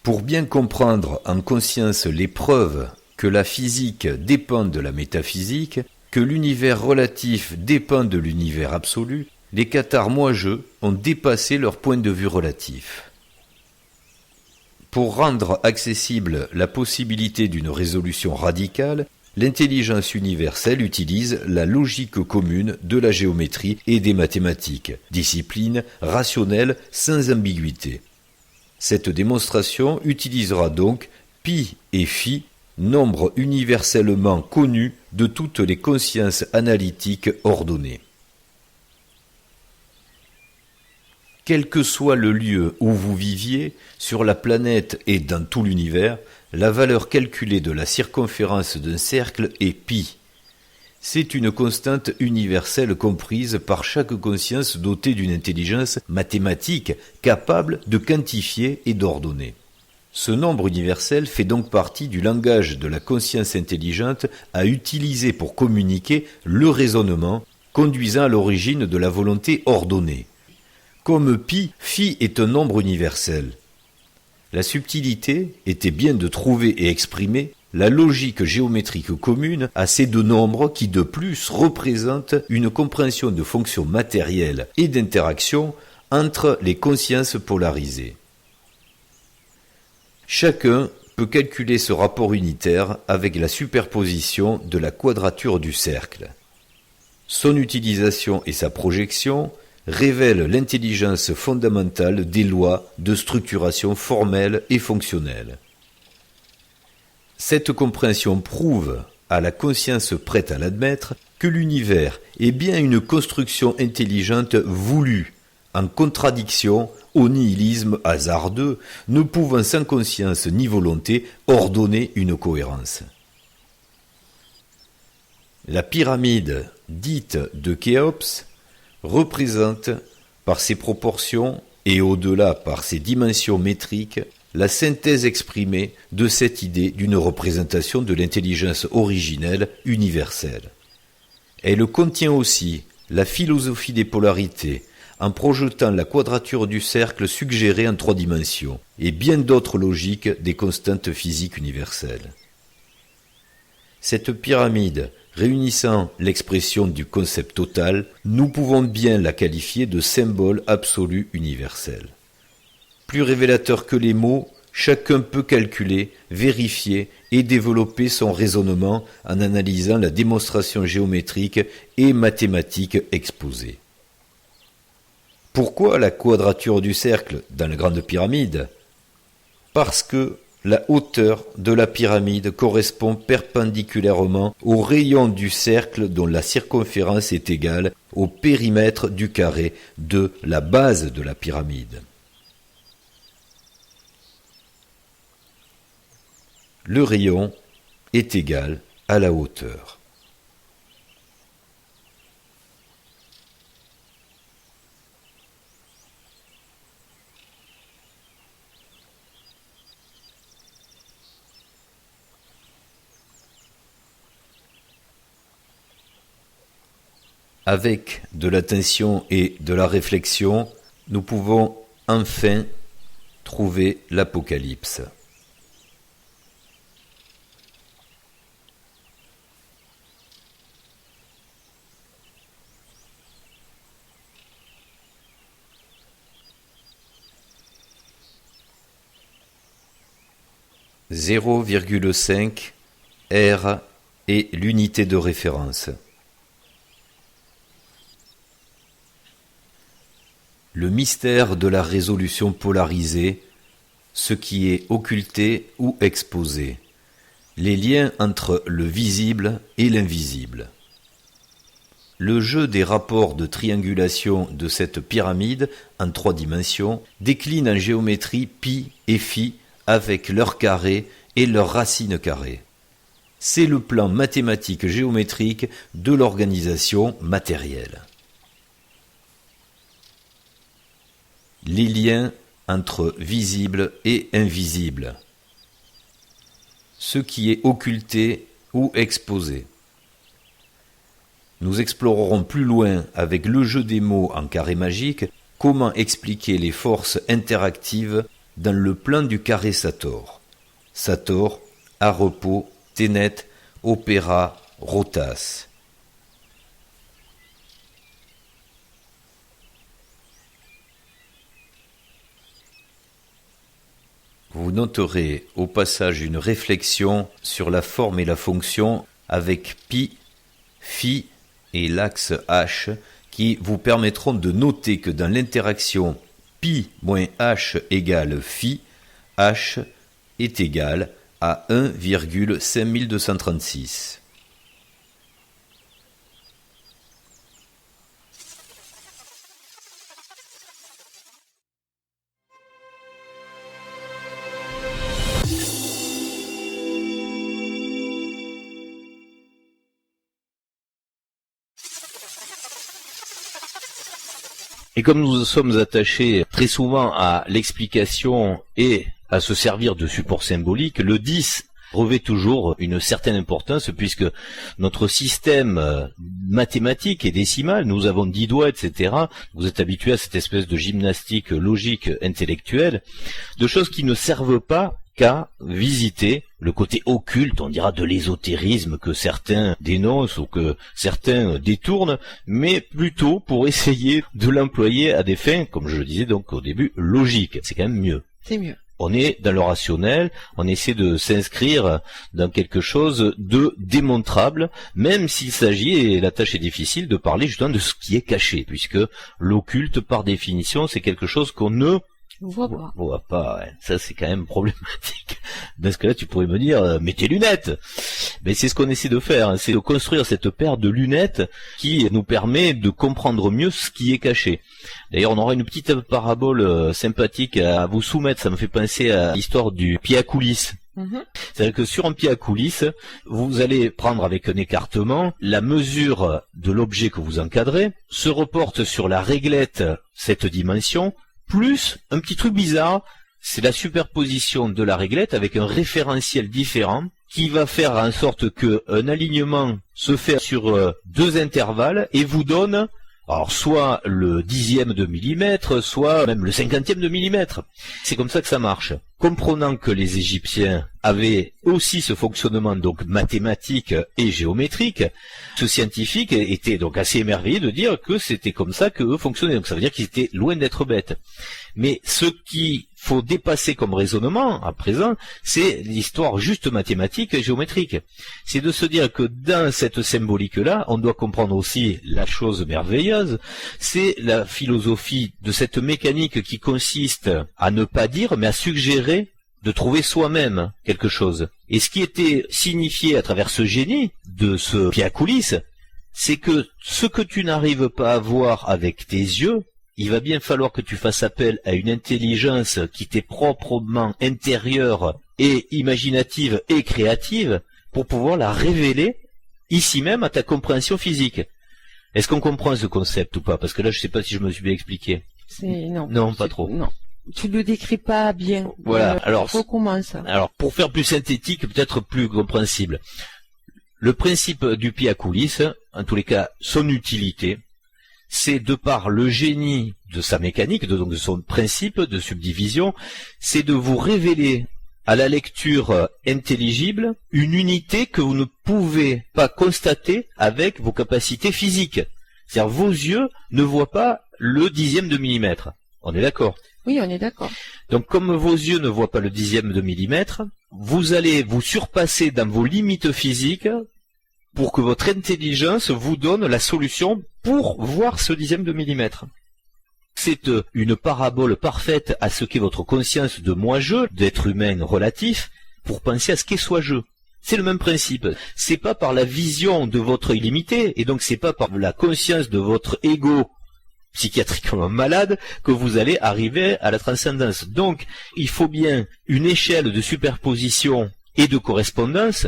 Pour bien comprendre en conscience les preuves que la physique dépend de la métaphysique, que l'univers relatif dépend de l'univers absolu, les cathares moi-je ont dépassé leur point de vue relatif. Pour rendre accessible la possibilité d'une résolution radicale, l'intelligence universelle utilise la logique commune de la géométrie et des mathématiques, discipline rationnelle sans ambiguïté. Cette démonstration utilisera donc π et φ, nombres universellement connus de toutes les consciences analytiques ordonnées. Quel que soit le lieu où vous viviez, sur la planète et dans tout l'univers, la valeur calculée de la circonférence d'un cercle est π. C'est une constante universelle comprise par chaque conscience dotée d'une intelligence mathématique capable de quantifier et d'ordonner. Ce nombre universel fait donc partie du langage de la conscience intelligente à utiliser pour communiquer le raisonnement, conduisant à l'origine de la volonté ordonnée. Comme π, φ est un nombre universel. La subtilité était bien de trouver et exprimer la logique géométrique commune à ces deux nombres qui de plus représentent une compréhension de fonctions matérielles et d'interaction entre les consciences polarisées. Chacun peut calculer ce rapport unitaire avec la superposition de la quadrature du cercle. Son utilisation et sa projection révèlent l'intelligence fondamentale des lois de structuration formelle et fonctionnelle. Cette compréhension prouve, à la conscience prête à l'admettre, que l'univers est bien une construction intelligente voulue, en contradiction au nihilisme hasardeux, ne pouvant sans conscience ni volonté ordonner une cohérence. La pyramide dite de Khéops représente, par ses proportions et au-delà par ses dimensions métriques, la synthèse exprimée de cette idée d'une représentation de l'intelligence originelle universelle. Elle contient aussi la philosophie des polarités, en projetant la quadrature du cercle suggérée en 3 dimensions, et bien d'autres logiques des constantes physiques universelles. Cette pyramide, réunissant l'expression du concept total, nous pouvons bien la qualifier de symbole absolu universel. Plus révélateur que les mots, chacun peut calculer, vérifier et développer son raisonnement en analysant la démonstration géométrique et mathématique exposée. Pourquoi la quadrature du cercle dans la grande pyramide ? Parce que la hauteur de la pyramide correspond perpendiculairement au rayon du cercle dont la circonférence est égale au périmètre du carré de la base de la pyramide. Le rayon est égal à la hauteur. Avec de l'attention et de la réflexion, nous pouvons enfin trouver l'Apocalypse. « 0,5 R est l'unité de référence. Le mystère de la résolution polarisée, ce qui est occulté ou exposé, les liens entre le visible et l'invisible. Le jeu des rapports de triangulation de cette pyramide en 3 dimensions décline en géométrie π et φ avec leurs carrés et leurs racines carrées. C'est le plan mathématique géométrique de l'organisation matérielle. Les liens entre visible et invisible, ce qui est occulté ou exposé. Nous explorerons plus loin avec le jeu des mots en carré magique comment expliquer les forces interactives dans le plan du carré Sator. Sator, à repos, ténet, opéra, rotas. Vous noterez au passage une réflexion sur la forme et la fonction avec pi, phi et l'axe h qui vous permettront de noter que dans l'interaction pi moins h égale phi, h est égal à 1,5236. Et comme nous sommes attachés très souvent à l'explication et à se servir de support symbolique, le 10 revêt toujours une certaine importance puisque notre système mathématique et décimal, nous avons 10 doigts, etc. Vous êtes habitués à cette espèce de gymnastique logique intellectuelle, de choses qui ne servent pas qu'à visiter le côté occulte, on dira de l'ésotérisme que certains dénoncent ou que certains détournent, mais plutôt pour essayer de l'employer à des fins, comme je le disais donc au début, logiques. C'est quand même mieux. C'est mieux. On est dans le rationnel, on essaie de s'inscrire dans quelque chose de démontrable, même s'il s'agit, et la tâche est difficile, de parler justement de ce qui est caché, puisque l'occulte, par définition, c'est quelque chose qu'on ne voit pas. Ouais. Ça, c'est quand même problématique. Dans ce cas-là, tu pourrais me dire, mets tes lunettes. Mais c'est ce qu'on essaie de faire, hein, c'est de construire cette paire de lunettes qui nous permet de comprendre mieux ce qui est caché. D'ailleurs, on aura une petite parabole sympathique à vous soumettre. Ça me fait penser à l'histoire du pied à coulisses. C'est-à-dire que sur un pied à coulisses, vous allez prendre avec un écartement la mesure de l'objet que vous encadrez, se reporte sur la réglette cette dimension, plus un petit truc bizarre, c'est la superposition de la réglette avec un référentiel différent qui va faire en sorte que un alignement se fait sur deux intervalles et vous donne alors soit le 10e de millimètre, soit même le 50e de millimètre. C'est comme ça que ça marche. Comprenant que les Égyptiens avaient aussi ce fonctionnement donc mathématique et géométrique, ce scientifique était donc assez émerveillé de dire que c'était comme ça qu'eux fonctionnaient. Donc ça veut dire qu'ils étaient loin d'être bêtes. Mais ce qu'il faut dépasser comme raisonnement à présent, c'est l'histoire juste mathématique et géométrique. C'est de se dire que dans cette symbolique-là, on doit comprendre aussi la chose merveilleuse, c'est la philosophie de cette mécanique qui consiste à ne pas dire, mais à suggérer de trouver soi-même quelque chose. Et ce qui était signifié à travers ce génie de ce pied à coulisses, c'est que ce que tu n'arrives pas à voir avec tes yeux, il va bien falloir que tu fasses appel à une intelligence qui t'est proprement intérieure et imaginative et créative pour pouvoir la révéler ici même à ta compréhension physique. Est-ce qu'on comprend ce concept ou pas? Parce que là, je sais pas si je me suis bien expliqué. Non, pas trop. Non. Tu le décris pas bien. Voilà. Alors, comment ça? Alors, pour faire plus synthétique, peut-être plus compréhensible. Le principe du pied à coulisses, en tous les cas, son utilité, c'est de par le génie de sa mécanique, donc de son principe de subdivision, c'est de vous révéler à la lecture intelligible une unité que vous ne pouvez pas constater avec vos capacités physiques. C'est-à-dire vos yeux ne voient pas le 10e de millimètre. On est d'accord? Oui, on est d'accord. Donc comme vos yeux ne voient pas le 10e de millimètre, vous allez vous surpasser dans vos limites physiques pour que votre intelligence vous donne la solution pour voir ce 10e de millimètre. C'est une parabole parfaite à ce qu'est votre conscience de moi-je, d'être humain relatif, pour penser à ce qu'est soi-je. C'est le même principe. C'est pas par la vision de votre illimité, et donc c'est pas par la conscience de votre ego psychiatriquement malade que vous allez arriver à la transcendance. Donc, il faut bien une échelle de superposition et de correspondance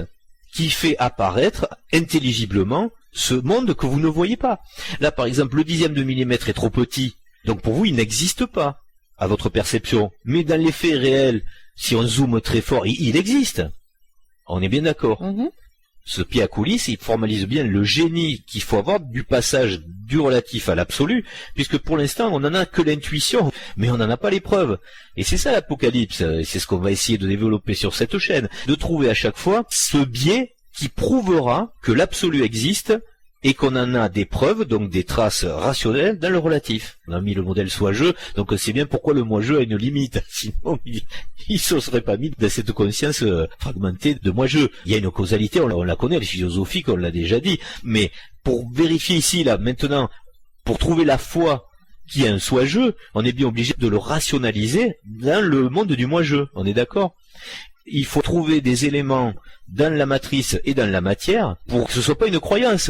qui fait apparaître intelligiblement ce monde que vous ne voyez pas. Là, par exemple, le 10e de millimètre est trop petit, donc pour vous, il n'existe pas à votre perception. Mais dans les faits réels, si on zoome très fort, il existe. On est bien d'accord. ce pied à coulisses, il formalise bien le génie qu'il faut avoir du passage du relatif à l'absolu, puisque pour l'instant, on n'en a que l'intuition, mais on n'en a pas les preuves. Et c'est ça l'Apocalypse, et c'est ce qu'on va essayer de développer sur cette chaîne, de trouver à chaque fois ce biais qui prouvera que l'absolu existe, et qu'on en a des preuves, donc des traces rationnelles dans le relatif. On a mis le modèle soi-jeu, donc c'est bien pourquoi le moi-jeu a une limite. Sinon, il ne se serait pas mis dans cette conscience fragmentée de moi-je. Il y a une causalité, on la connaît, elle est philosophique, on l'a déjà dit. Mais pour vérifier ici, là, maintenant, pour trouver la foi qui est un soi-je, on est bien obligé de le rationaliser dans le monde du moi-je. On est d'accord ? Il faut trouver des éléments dans la matrice et dans la matière pour que ce soit pas une croyance,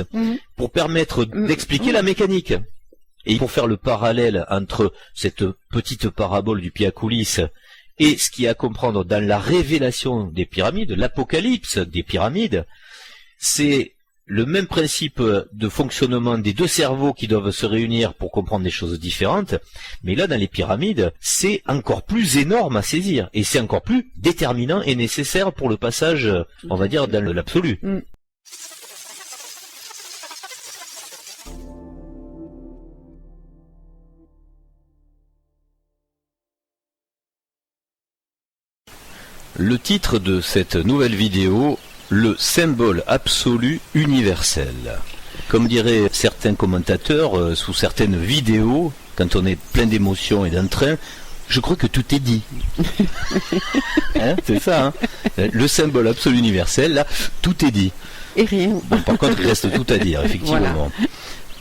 pour permettre d'expliquer la mécanique. Et pour faire le parallèle entre cette petite parabole du pied à coulisses et ce qu'il y a à comprendre dans la révélation des pyramides, l'apocalypse des pyramides, c'est le même principe de fonctionnement des deux cerveaux qui doivent se réunir pour comprendre des choses différentes, mais là, dans les pyramides, c'est encore plus énorme à saisir, et c'est encore plus déterminant et nécessaire pour le passage, on va dire, dans l'absolu. Le titre de cette nouvelle vidéo, le symbole absolu universel. Comme diraient certains commentateurs sous certaines vidéos, quand on est plein d'émotions et d'entrain, je crois que tout est dit. Hein, c'est ça, hein. Le symbole absolu universel, là, tout est dit. Et rien. Bon, par contre, il reste tout à dire, effectivement. Voilà.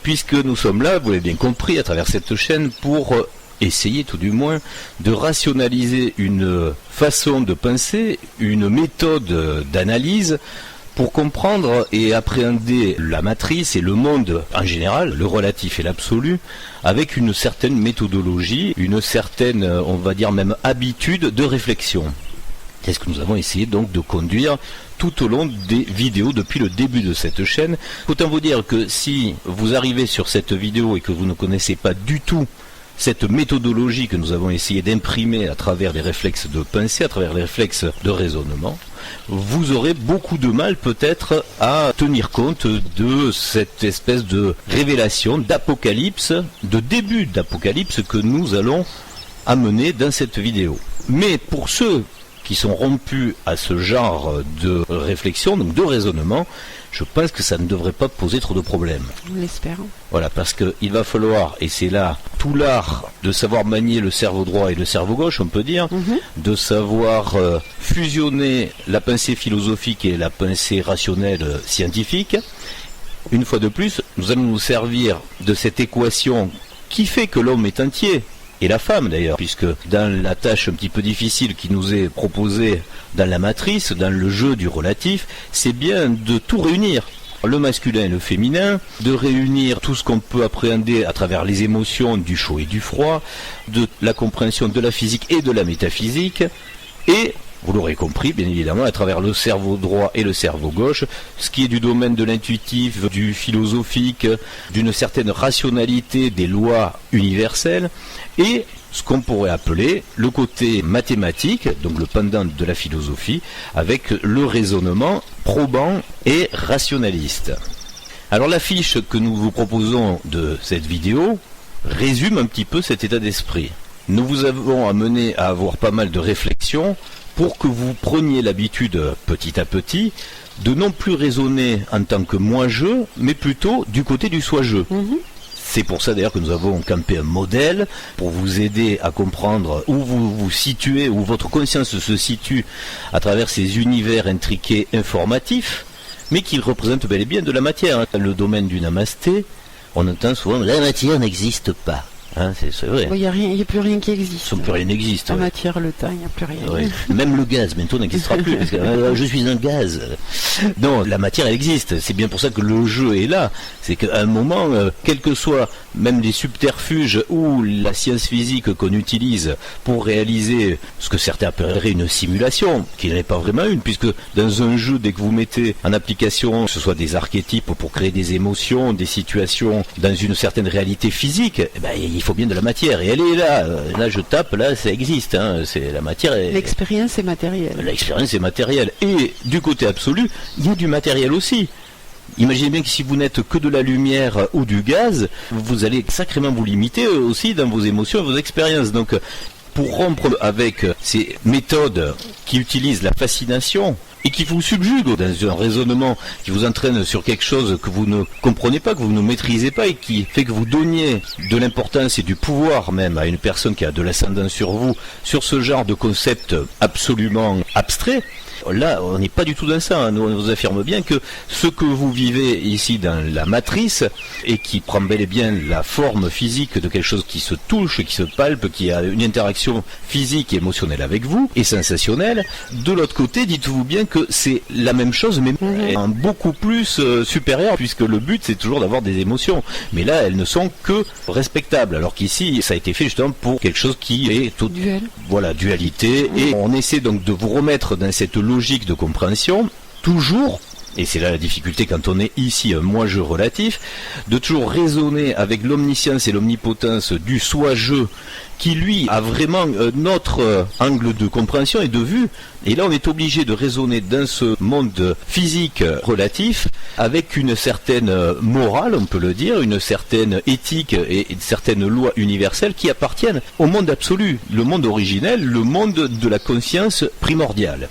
Puisque nous sommes là, vous l'avez bien compris, à travers cette chaîne, pour essayer tout du moins de rationaliser une façon de penser, une méthode d'analyse pour comprendre et appréhender la matrice et le monde en général, le relatif et l'absolu, avec une certaine méthodologie, une certaine, on va dire même habitude de réflexion. C'est ce que nous avons essayé donc de conduire tout au long des vidéos depuis le début de cette chaîne. Autant vous dire que si vous arrivez sur cette vidéo et que vous ne connaissez pas du tout cette méthodologie que nous avons essayé d'imprimer à travers les réflexes de pensée, à travers les réflexes de raisonnement, vous aurez beaucoup de mal peut-être à tenir compte de cette espèce de révélation, d'apocalypse, de début d'apocalypse que nous allons amener dans cette vidéo. Mais pour ceux qui sont rompus à ce genre de réflexion, donc de raisonnement, je pense que ça ne devrait pas poser trop de problèmes. On l'espère. Voilà, parce qu'il va falloir, et c'est là tout l'art de savoir manier le cerveau droit et le cerveau gauche, on peut dire, de savoir fusionner la pensée philosophique et la pensée rationnelle scientifique. Une fois de plus, nous allons nous servir de cette équation qui fait que l'homme est entier, et la femme d'ailleurs, puisque dans la tâche un petit peu difficile qui nous est proposée dans la matrice, dans le jeu du relatif, c'est bien de tout réunir. Le masculin et le féminin, de réunir tout ce qu'on peut appréhender à travers les émotions du chaud et du froid, de la compréhension de la physique et de la métaphysique, et, vous l'aurez compris, bien évidemment, à travers le cerveau droit et le cerveau gauche, ce qui est du domaine de l'intuitif, du philosophique, d'une certaine rationalité des lois universelles, et ce qu'on pourrait appeler le côté mathématique, donc le pendant de la philosophie, avec le raisonnement probant et rationaliste. Alors la fiche que nous vous proposons de cette vidéo résume un petit peu cet état d'esprit. Nous vous avons amené à avoir pas mal de réflexions pour que vous preniez l'habitude, petit à petit, de non plus raisonner en tant que moi-je, mais plutôt du côté du soi-je. C'est pour ça d'ailleurs que nous avons campé un modèle pour vous aider à comprendre où vous vous situez, où votre conscience se situe à travers ces univers intriqués informatifs, mais qui représentent bel et bien de la matière. Dans le domaine du namasté, on entend souvent « la matière n'existe pas ». Hein, c'est vrai. Il n'y a plus rien qui existe. Plus rien n'existe. La matière, le temps, il n'y a plus rien. Ouais. Même le gaz, bientôt n'existera plus. Parce que, je suis un gaz. Non, la matière, elle existe. C'est bien pour ça que le jeu est là. C'est qu'à un moment, quel que soit même les subterfuges ou la science physique qu'on utilise pour réaliser ce que certains appelleraient une simulation, qui n'est pas vraiment une, puisque dans un jeu, dès que vous mettez en application, que ce soit des archétypes pour créer des émotions, des situations dans une certaine réalité physique, il il faut bien de la matière, et elle est là. Là, je tape, là, ça existe. Hein. C'est la matière. L'expérience est matérielle. L'expérience est matérielle. Et du côté absolu, il y a du matériel aussi. Imaginez bien que si vous n'êtes que de la lumière ou du gaz, vous allez sacrément vous limiter aussi dans vos émotions et vos expériences. Donc, pour rompre avec ces méthodes qui utilisent la fascination et qui vous subjuguent dans un raisonnement qui vous entraîne sur quelque chose que vous ne comprenez pas, que vous ne maîtrisez pas et qui fait que vous donniez de l'importance et du pouvoir même à une personne qui a de l'ascendant sur vous, sur ce genre de concept absolument abstrait, là, on n'est pas du tout dans ça. Hein. Nous, on vous affirme bien que ce que vous vivez ici dans la matrice, et qui prend bel et bien la forme physique de quelque chose qui se touche, qui se palpe, qui a une interaction physique et émotionnelle avec vous, et sensationnelle, de l'autre côté, dites-vous bien que c'est la même chose, mais en beaucoup plus supérieur, puisque le but, c'est toujours d'avoir des émotions. Mais là, elles ne sont que respectables, alors qu'ici, ça a été fait justement pour quelque chose qui est tout... Duel. Voilà, dualité, et on essaie donc de vous remettre dans cette logique de compréhension, toujours, et c'est là la difficulté quand on est ici un moi-je relatif, de toujours raisonner avec l'omniscience et l'omnipotence du soi-je, qui lui a vraiment notre angle de compréhension et de vue, et là on est obligé de raisonner dans ce monde physique relatif, avec une certaine morale, on peut le dire, une certaine éthique et une certaine loi universelle qui appartiennent au monde absolu, le monde originel, le monde de la conscience primordiale.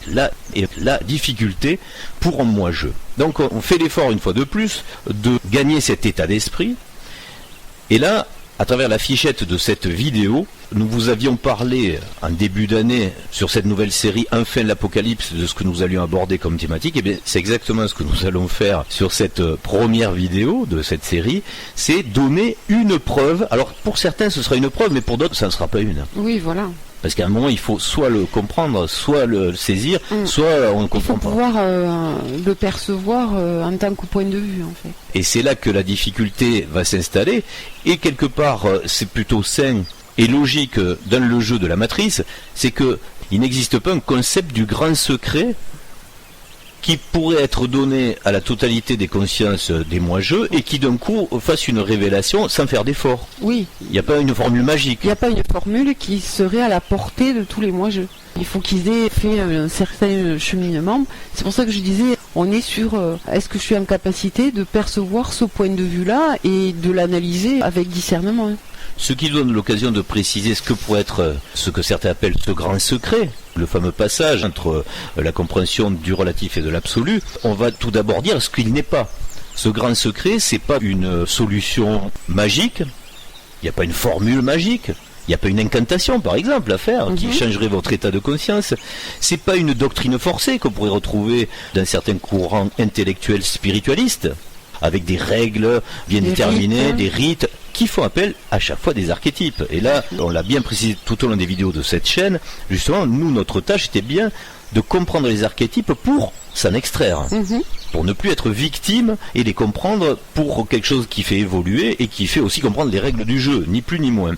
Là est la difficulté pour un moi-je. Donc on fait l'effort une fois de plus de gagner cet état d'esprit. Et là, à travers la fichette de cette vidéo, nous vous avions parlé en début d'année sur cette nouvelle série Enfin l'Apocalypse, de ce que nous allions aborder comme thématique. Et bien c'est exactement ce que nous allons faire sur cette première vidéo de cette série, c'est donner une preuve. Alors pour certains ce sera une preuve, mais pour d'autres ça ne sera pas une. Oui, voilà. Parce qu'à un moment, il faut soit le comprendre, soit le saisir, soit on ne comprend pas. Il faut pouvoir le percevoir en tant que point de vue, en fait. Et c'est là que la difficulté va s'installer. Et quelque part, c'est plutôt sain et logique dans le jeu de la matrice, c'est que il n'existe pas un concept du grand secret qui pourrait être donné à la totalité des consciences des moi-je et qui d'un coup fasse une révélation sans faire d'effort. Oui. Il n'y a pas une formule magique. Il n'y a pas une formule qui serait à la portée de tous les moi-je. Il faut qu'ils aient fait un certain cheminement. C'est pour ça que je disais, on est sur est-ce que je suis en capacité de percevoir ce point de vue-là et de l'analyser avec discernement. Ce qui donne l'occasion de préciser ce que pourrait être ce que certains appellent ce grand secret, le fameux passage entre la compréhension du relatif et de l'absolu. On va tout d'abord dire ce qu'il n'est pas. Ce grand secret, c'est pas une solution magique, il n'y a pas une formule magique, il n'y a pas une incantation par exemple à faire qui changerait votre état de conscience. C'est pas une doctrine forcée qu'on pourrait retrouver dans certains courants intellectuels spiritualistes, avec des règles bien déterminées, des rites, qui font appel à chaque fois des archétypes. Et là, on l'a bien précisé tout au long des vidéos de cette chaîne, justement, nous, notre tâche était bien de comprendre les archétypes pour s'en extraire, pour ne plus être victime et les comprendre pour quelque chose qui fait évoluer et qui fait aussi comprendre les règles du jeu, ni plus ni moins.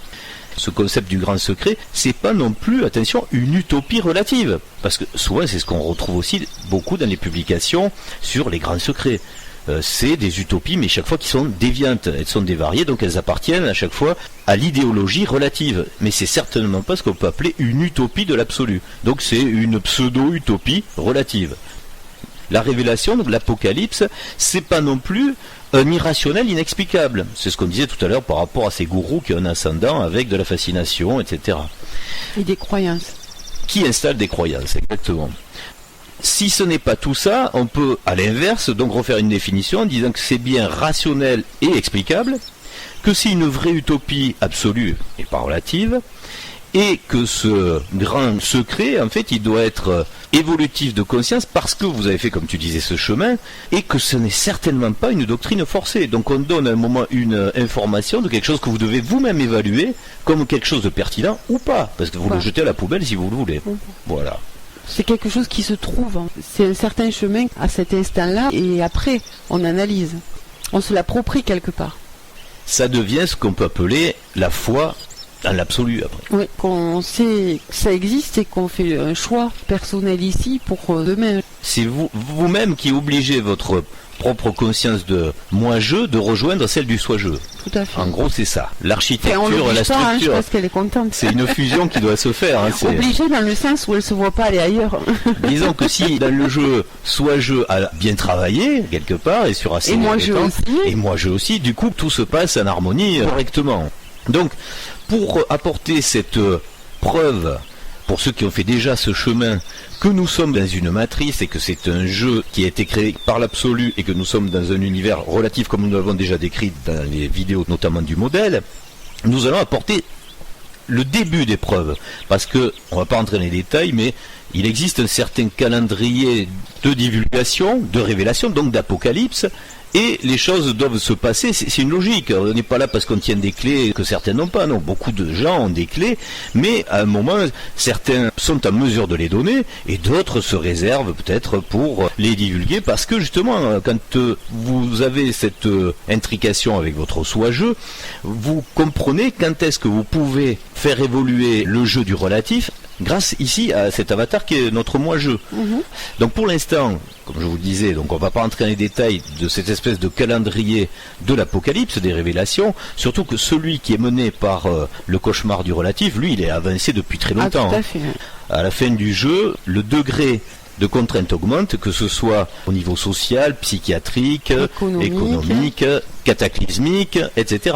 Ce concept du grand secret, c'est pas non plus, attention, une utopie relative, parce que souvent c'est ce qu'on retrouve aussi beaucoup dans les publications sur les grands secrets. C'est des utopies, mais chaque fois qui sont déviantes, elles sont dévariées, donc elles appartiennent à chaque fois à l'idéologie relative. Mais c'est certainement pas ce qu'on peut appeler une utopie de l'absolu. Donc c'est une pseudo-utopie relative. La révélation, donc l'Apocalypse, c'est pas non plus un irrationnel inexplicable. C'est ce qu'on disait tout à l'heure par rapport à ces gourous qui ont un ascendant avec de la fascination, etc. Et des croyances. Qui installent des croyances, exactement. Si ce n'est pas tout ça, on peut, à l'inverse, donc refaire une définition en disant que c'est bien rationnel et explicable, que c'est une vraie utopie absolue et pas relative, et que ce grand secret, en fait, il doit être évolutif de conscience parce que vous avez fait, comme tu disais, ce chemin, et que ce n'est certainement pas une doctrine forcée. Donc on donne à un moment une information de quelque chose que vous devez vous-même évaluer comme quelque chose de pertinent ou pas, parce que vous le jetez à la poubelle si vous le voulez. Voilà. C'est quelque chose qui se trouve. C'est un certain chemin à cet instant-là, et après, on analyse. On se l'approprie quelque part. Ça devient ce qu'on peut appeler la foi dans l'absolu après. Oui, qu'on sait que ça existe et qu'on fait un choix personnel ici pour demain. C'est vous-même qui obligez votre propre conscience de moi-je de rejoindre celle du soi-je. Tout à fait. En gros, c'est ça. L'architecture, on l'oblige la pas, je structure, pense qu'elle est contente. c'est une fusion qui doit se faire. C'est... Obligée dans le sens où elle se voit pas aller ailleurs. Disons que si dans le jeu, soi-je a bien travaillé quelque part et sur assez Et moi je compétences, aussi. et moi je aussi, du coup tout se passe en harmonie correctement. Donc, pour apporter cette preuve, pour ceux qui ont fait déjà ce chemin, que nous sommes dans une matrice et que c'est un jeu qui a été créé par l'absolu et que nous sommes dans un univers relatif comme nous l'avons déjà décrit dans les vidéos notamment du modèle, nous allons apporter le début des preuves. Parce que, on va pas entrer dans les détails, mais il existe un certain calendrier de divulgation, de révélation, donc d'apocalypse, et les choses doivent se passer, c'est une logique, on n'est pas là parce qu'on tient des clés que certains n'ont pas, non, beaucoup de gens ont des clés, mais à un moment, certains sont en mesure de les donner, et d'autres se réservent peut-être pour les divulguer, parce que justement, quand vous avez cette intrication avec votre soi-je, vous comprenez quand est-ce que vous pouvez faire évoluer le jeu du relatif, grâce ici à cet avatar qui est notre moi-je. Donc pour l'instant, comme je vous le disais, donc on ne va pas entrer dans les détails de cette espèce de calendrier de l'apocalypse, des révélations, surtout que celui qui est mené par le cauchemar du relatif, lui, il est avancé depuis très longtemps. Tout à fait. À la fin du jeu, le degré de contrainte augmente, que ce soit au niveau social, psychiatrique, économique, cataclysmique, etc.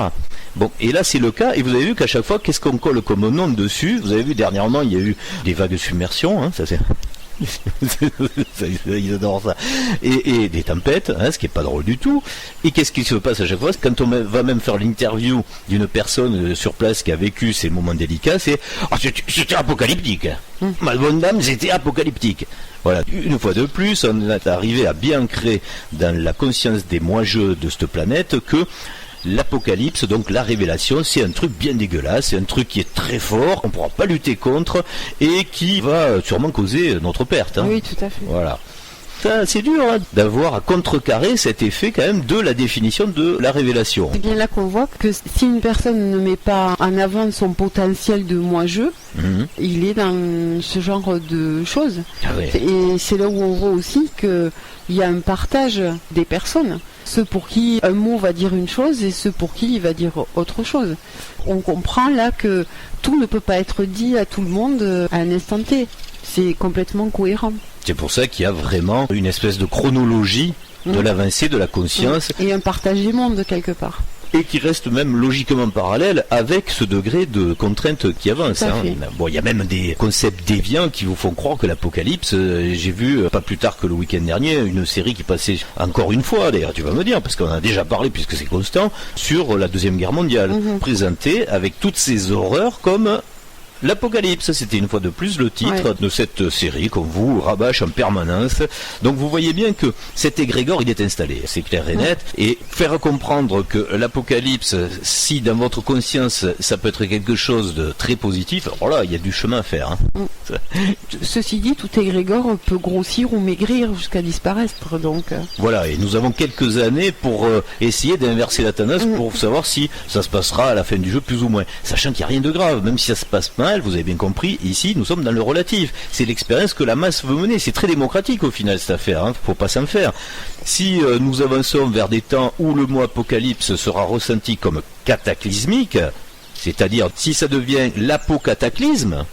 Bon, et là c'est le cas, et vous avez vu qu'à chaque fois, qu'est-ce qu'on colle comme nom dessus? Vous avez vu dernièrement, il y a eu des vagues de submersion, hein, ça c'est... Ils adorent ça. Et des tempêtes, hein, ce qui est pas drôle du tout. Et qu'est-ce qui se passe à chaque fois? Quand on va même faire l'interview d'une personne sur place qui a vécu ces moments délicats, c'est c'était apocalyptique. Ma bonne dame, c'était apocalyptique. Voilà, une fois de plus, on est arrivé à bien ancrer dans la conscience des moi-je de cette planète que l'apocalypse, donc la révélation, c'est un truc bien dégueulasse, c'est un truc qui est très fort, on ne pourra pas lutter contre et qui va sûrement causer notre perte. Hein. Oui, tout à fait. Voilà. Ça, c'est dur hein, d'avoir à contrecarrer cet effet quand même de la définition de la révélation. C'est bien là qu'on voit que si une personne ne met pas en avant son potentiel de moi-je, il est dans ce genre de choses. Ah ouais. Et c'est là où on voit aussi qu'il y a un partage des personnes. Ceux pour qui un mot va dire une chose et ceux pour qui il va dire autre chose. On comprend là que tout ne peut pas être dit à tout le monde à un instant T. C'est complètement cohérent. C'est pour ça qu'il y a vraiment une espèce de chronologie de l'avancée de la conscience. Et un partage du monde quelque part. Et qui reste même logiquement parallèle avec ce degré de contrainte qui avance. Hein. Bon, il y a même des concepts déviants qui vous font croire que l'apocalypse, j'ai vu pas plus tard que le week-end dernier, une série qui passait encore une fois, d'ailleurs tu vas me dire, parce qu'on a déjà parlé puisque c'est constant, sur la Deuxième Guerre mondiale, présentée avec toutes ces horreurs comme... L'Apocalypse, c'était une fois de plus le titre de cette série qu'on vous rabâche en permanence. Donc vous voyez bien que cet égrégore, il est installé, c'est clair et net. Et faire comprendre que l'Apocalypse, si dans votre conscience, ça peut être quelque chose de très positif, alors là, il y a du chemin à faire. Hein. Ceci dit, tout égrégore peut grossir ou maigrir jusqu'à disparaître. Donc voilà, et nous avons quelques années pour essayer d'inverser la tendance pour savoir si ça se passera à la fin du jeu plus ou moins. Sachant qu'il n'y a rien de grave, même si ça se passe mal, vous avez bien compris, ici nous sommes dans le relatif. C'est l'expérience que la masse veut mener. C'est très démocratique au final cette affaire, hein. Faut pas s'en faire. Si nous avançons vers des temps où le mot apocalypse sera ressenti comme cataclysmique, c'est-à-dire si ça devient l'apocataclysme,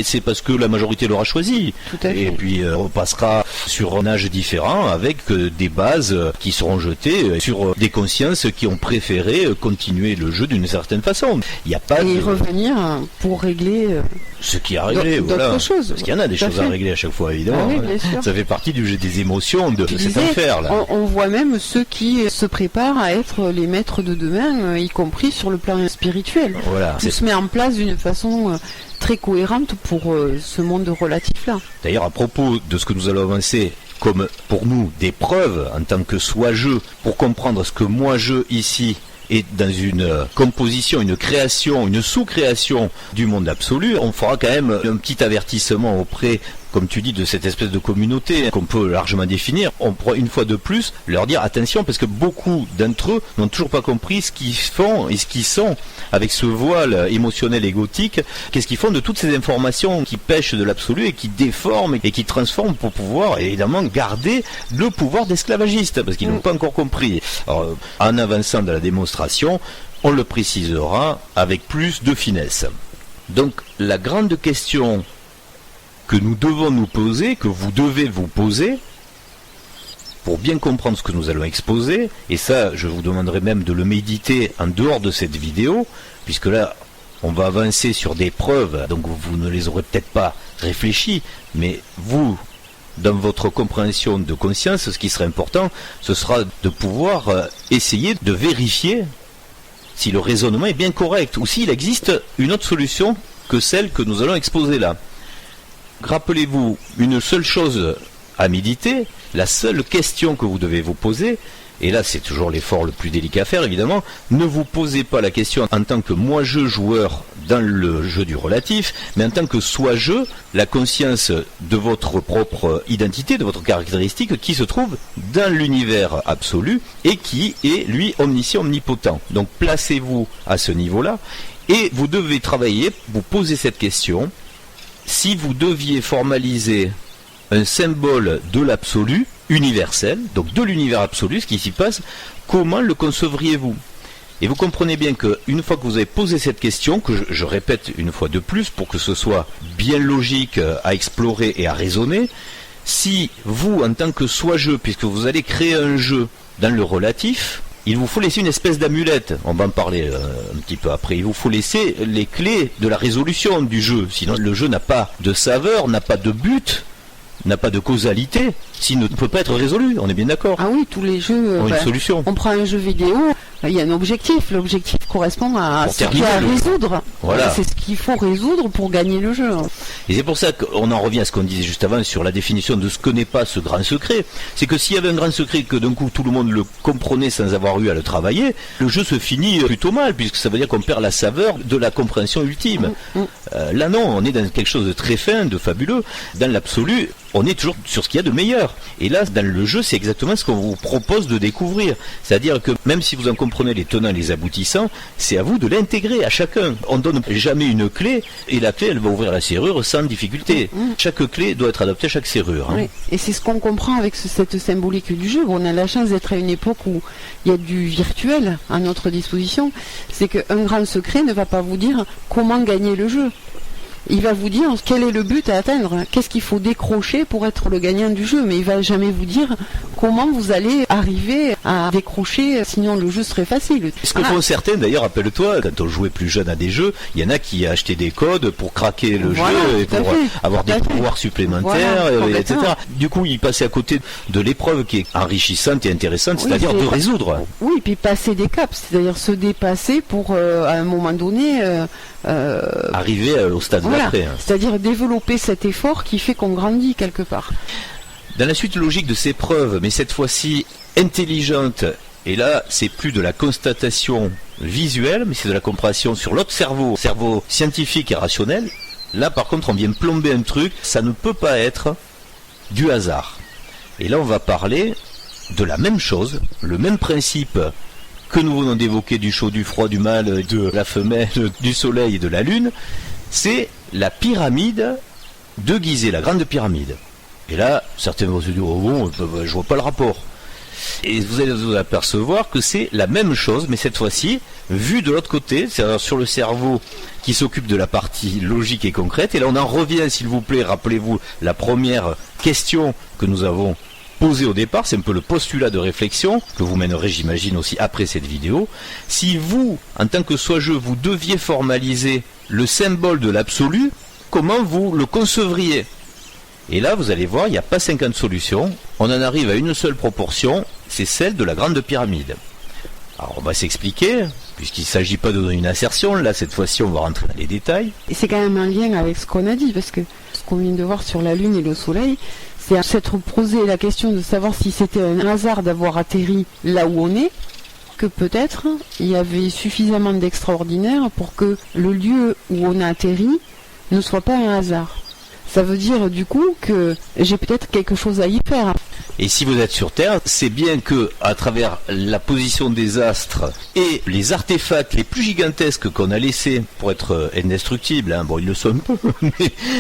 c'est parce que la majorité l'aura choisi. Et puis on passera sur un âge différent avec des bases qui seront jetées sur des consciences qui ont préféré continuer le jeu d'une certaine façon. Il y a pas et revenir pour régler ce qui a réglé, voilà. Choses. Parce qu'il y en a des choses à régler à chaque fois, évidemment. Oui, bien sûr. Ça fait partie du jeu des émotions de cet enfer-là. On voit même ceux qui se préparent à être les maîtres de demain, y compris sur le plan spirituel. Voilà. Tout se met en place d'une façon très cohérente pour ce monde relatif-là. D'ailleurs, à propos de ce que nous allons avancer comme, pour nous, des preuves en tant que soi-je, pour comprendre ce que moi-je ici est dans une composition, une création, une sous-création du monde absolu, on fera quand même un petit avertissement auprès comme tu dis, de cette espèce de communauté qu'on peut largement définir, on pourrait une fois de plus leur dire attention, parce que beaucoup d'entre eux n'ont toujours pas compris ce qu'ils font et ce qu'ils sont avec ce voile émotionnel égotique. Qu'est-ce qu'ils font de toutes ces informations qui pêchent de l'absolu et qui déforment et qui transforment pour pouvoir évidemment garder le pouvoir d'esclavagiste, parce qu'ils n'ont pas encore compris. Alors, en avançant dans la démonstration, on le précisera avec plus de finesse. Donc la grande question que nous devons nous poser, que vous devez vous poser, pour bien comprendre ce que nous allons exposer, et ça je vous demanderai même de le méditer en dehors de cette vidéo, puisque là on va avancer sur des preuves, donc vous ne les aurez peut-être pas réfléchies, mais vous, dans votre compréhension de conscience, ce qui serait important, ce sera de pouvoir essayer de vérifier si le raisonnement est bien correct, ou s'il existe une autre solution que celle que nous allons exposer là. Rappelez-vous une seule chose à méditer, la seule question que vous devez vous poser, et là c'est toujours l'effort le plus délicat à faire évidemment, ne vous posez pas la question en tant que moi-je joueur dans le jeu du relatif, mais en tant que soi-je, la conscience de votre propre identité, de votre caractéristique qui se trouve dans l'univers absolu et qui est lui omniscient, omnipotent. Donc placez-vous à ce niveau-là et vous devez travailler, vous poser cette question. Si vous deviez formaliser un symbole de l'absolu universel, donc de l'univers absolu, ce qui s'y passe, comment le concevriez-vous? Et vous comprenez bien qu'une fois que vous avez posé cette question, que je répète une fois de plus pour que ce soit bien logique à explorer et à raisonner, si vous, en tant que soi-je, puisque vous allez créer un jeu dans le relatif, il vous faut laisser une espèce d'amulette, on va en parler un petit peu après, il vous faut laisser les clés de la résolution du jeu, sinon le jeu n'a pas de saveur, n'a pas de but, n'a pas de causalité, s'il ne peut pas être résolu, on est bien d'accord. Ah oui, tous les jeux ont une solution. On prend un jeu vidéo, il y a un objectif, l'objectif correspond à ce qu'il y a à résoudre. Voilà. C'est ce qu'il faut résoudre pour gagner le jeu. Et c'est pour ça qu'on en revient à ce qu'on disait juste avant sur la définition de ce que n'est pas ce grand secret. C'est que s'il y avait un grand secret que d'un coup tout le monde le comprenait sans avoir eu à le travailler, le jeu se finit plutôt mal, puisque ça veut dire qu'on perd la saveur de la compréhension ultime. Là non, on est dans quelque chose de très fin, de fabuleux. Dans l'absolu, on est toujours sur ce qu'il y a de meilleur. Et là, dans le jeu, c'est exactement ce qu'on vous propose de découvrir. C'est-à-dire que même si vous en comprenez les tenants et les aboutissants, c'est à vous de l'intégrer à chacun. On ne donne jamais une clé, et la clé, elle va ouvrir la serrure sans difficulté. Chaque clé doit être adaptée à chaque serrure. Oui. Et c'est ce qu'on comprend avec cette symbolique du jeu. On a la chance d'être à une époque où il y a du virtuel à notre disposition. C'est qu'un grand secret ne va pas vous dire comment gagner le jeu. Il va vous dire quel est le but à atteindre, qu'est-ce qu'il faut décrocher pour être le gagnant du jeu, mais il va jamais vous dire comment vous allez arriver à décrocher, sinon le jeu serait facile. Ce que font certains, d'ailleurs, rappelle-toi, quand on jouait plus jeune à des jeux, il y en a qui achetaient des codes pour craquer le jeu et pour avoir des pouvoirs supplémentaires, etc. Du coup, ils passaient à côté de l'épreuve qui est enrichissante et intéressante, c'est-à-dire de résoudre. Oui, puis passer des caps, c'est-à-dire se dépasser pour, à un moment donné... arriver au stade d'après. C'est-à-dire développer cet effort qui fait qu'on grandit quelque part. Dans la suite logique de ces preuves, mais cette fois-ci intelligente, et là c'est plus de la constatation visuelle, mais c'est de la compréhension sur l'autre cerveau scientifique et rationnel. Là par contre on vient plomber un truc, ça ne peut pas être du hasard. Et là on va parler de la même chose, le même principe que nous venons d'évoquer du chaud, du froid, du mal, de la femelle, du soleil et de la lune, c'est la pyramide de Gizeh, la grande pyramide. Et là, certains vont se dire, oh bon, je vois pas le rapport. Et vous allez vous apercevoir que c'est la même chose, mais cette fois-ci, vue de l'autre côté, c'est-à-dire sur le cerveau qui s'occupe de la partie logique et concrète. Et là, on en revient, s'il vous plaît, rappelez-vous la première question que nous avons posée au départ, c'est un peu le postulat de réflexion que vous mènerez, j'imagine, aussi après cette vidéo. Si vous, en tant que soi-je, vous deviez formaliser le symbole de l'absolu, comment vous le concevriez? Et là, vous allez voir, il n'y a pas 50 solutions. On en arrive à une seule proportion, c'est celle de la grande pyramide. Alors, on va s'expliquer, puisqu'il ne s'agit pas de donner une assertion. Là, cette fois-ci, on va rentrer dans les détails. Et c'est quand même un lien avec ce qu'on a dit, parce que ce qu'on vient de voir sur la Lune et le Soleil, c'est s'être posé la question de savoir si c'était un hasard d'avoir atterri là où on est, que peut-être il y avait suffisamment d'extraordinaire pour que le lieu où on a atterri ne soit pas un hasard. Ça veut dire du coup que j'ai peut-être quelque chose à y faire. Et si vous êtes sur Terre, c'est bien que à travers la position des astres et les artefacts les plus gigantesques qu'on a laissés pour être indestructibles, bon ils le sont un peu,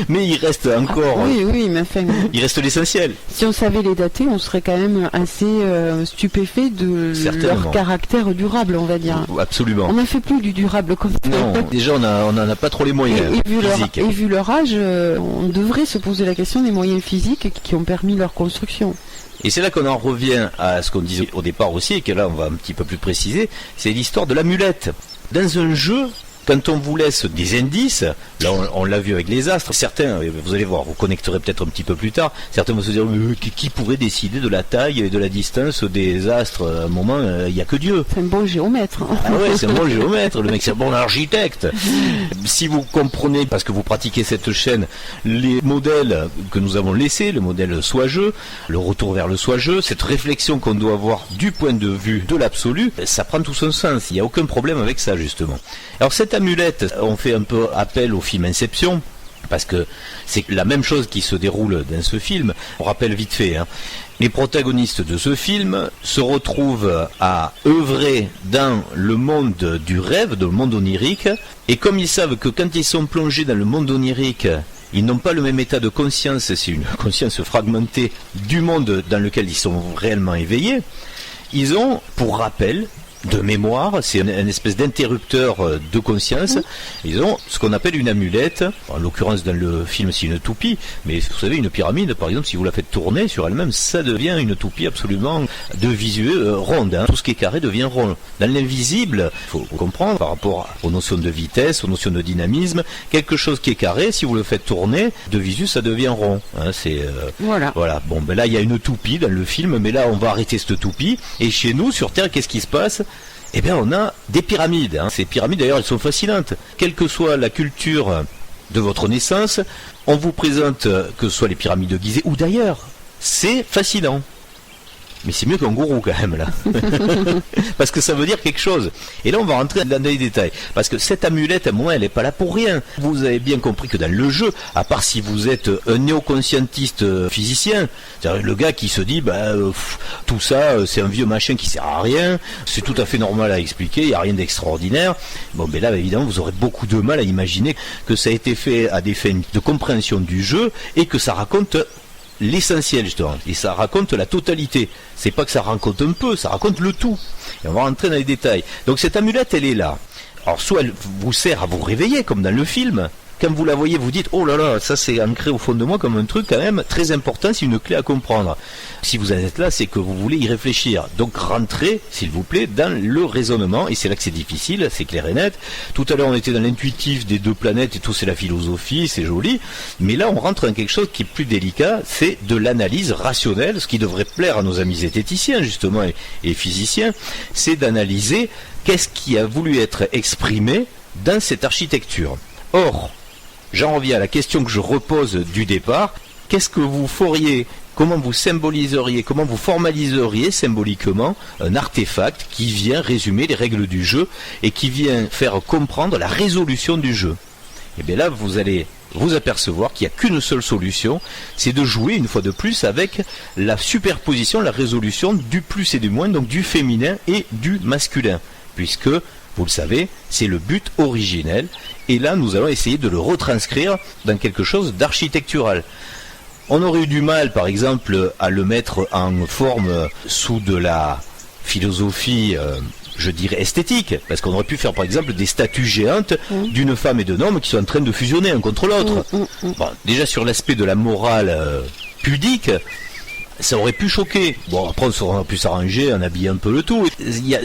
mais il reste encore. Oui, mais enfin. Il reste l'essentiel. Si on savait les dater, on serait quand même assez stupéfait de leur caractère durable, on va dire. Absolument. On n'en fait plus du durable comme ça. Non, déjà on n'en a pas trop les moyens physiques. Et vu leur âge, on devrait se poser la question des moyens physiques qui ont permis leur construction. Et c'est là qu'on en revient à ce qu'on disait au départ aussi, et que là on va un petit peu plus préciser, c'est l'histoire de l'amulette. Dans un jeu, quand on vous laisse des indices, là on l'a vu avec les astres, certains, vous allez voir, vous connecterez peut-être un petit peu plus tard, certains vont se dire, qui pourrait décider de la taille et de la distance des astres? À un moment, il n'y a que Dieu. C'est un bon géomètre. Ah ouais, c'est un bon géomètre, le mec c'est un bon architecte. Si vous comprenez, parce que vous pratiquez cette chaîne, les modèles que nous avons laissés, le modèle soi-jeu, le retour vers le soi-jeu, cette réflexion qu'on doit avoir du point de vue de l'absolu, ça prend tout son sens, il n'y a aucun problème avec ça justement. Alors cette amulette, on fait un peu appel au film Inception, parce que c'est la même chose qui se déroule dans ce film. On rappelle vite fait, les protagonistes de ce film se retrouvent à œuvrer dans le monde du rêve, dans le monde onirique, et comme ils savent que quand ils sont plongés dans le monde onirique, ils n'ont pas le même état de conscience, c'est une conscience fragmentée du monde dans lequel ils sont réellement éveillés, ils ont, pour rappel, de mémoire, c'est une espèce d'interrupteur de conscience. Ils ont ce qu'on appelle une amulette, en l'occurrence dans le film c'est une toupie, mais vous savez une pyramide par exemple, si vous la faites tourner sur elle-même, ça devient une toupie absolument de visuel ronde, tout ce qui est carré devient rond. Dans l'invisible, il faut comprendre par rapport aux notions de vitesse, aux notions de dynamisme, quelque chose qui est carré, si vous le faites tourner, de visu ça devient rond. Voilà. Bon ben là il y a une toupie dans le film, mais là on va arrêter cette toupie, et chez nous sur Terre qu'est-ce qui se passe? Eh bien, on a des pyramides. Ces pyramides, d'ailleurs, elles sont fascinantes. Quelle que soit la culture de votre naissance, on vous présente que ce soit les pyramides de Gizeh ou d'ailleurs. C'est fascinant. Mais c'est mieux qu'un gourou quand même là. Parce que ça veut dire quelque chose. Et là on va rentrer dans les détails. Parce que cette amulette, à un moment, elle n'est pas là pour rien. Vous avez bien compris que dans le jeu, à part si vous êtes un néoconscientiste physicien, c'est-à-dire le gars qui se dit tout ça c'est un vieux machin qui sert à rien, c'est tout à fait normal à expliquer, il n'y a rien d'extraordinaire. Bon ben là évidemment vous aurez beaucoup de mal à imaginer que ça a été fait à des fins de compréhension du jeu et que ça raconte l'essentiel justement, et ça raconte la totalité. C'est pas que ça raconte un peu, ça raconte le tout. Et on va rentrer dans les détails. Donc cette amulette, elle est là. Alors soit elle vous sert à vous réveiller, comme dans le film. Quand vous la voyez, vous dites, oh là là, ça c'est ancré au fond de moi comme un truc quand même très important, c'est une clé à comprendre. Si vous en êtes là, c'est que vous voulez y réfléchir. Donc rentrez, s'il vous plaît, dans le raisonnement, et c'est là que c'est difficile, c'est clair et net. Tout à l'heure, on était dans l'intuitif des deux planètes, et tout c'est la philosophie, c'est joli. Mais là, on rentre dans quelque chose qui est plus délicat, c'est de l'analyse rationnelle, ce qui devrait plaire à nos amis zététiciens, justement, et physiciens, c'est d'analyser qu'est-ce qui a voulu être exprimé dans cette architecture. Or, j'en reviens à la question que je repose du départ. Qu'est-ce que vous feriez, comment vous symboliseriez, comment vous formaliseriez symboliquement un artefact qui vient résumer les règles du jeu et qui vient faire comprendre la résolution du jeu? Et bien là, vous allez vous apercevoir qu'il n'y a qu'une seule solution, c'est de jouer une fois de plus avec la superposition, la résolution du plus et du moins, donc du féminin et du masculin, puisque vous le savez, c'est le but originel. Et là, nous allons essayer de le retranscrire dans quelque chose d'architectural. On aurait eu du mal, par exemple, à le mettre en forme sous de la philosophie, je dirais, esthétique. Parce qu'on aurait pu faire, par exemple, des statues géantes d'une femme et d'un homme qui sont en train de fusionner un contre l'autre. Bon, déjà, sur l'aspect de la morale pudique, ça aurait pu choquer. Bon, après on aurait pu s'arranger, en habiller un peu le tout.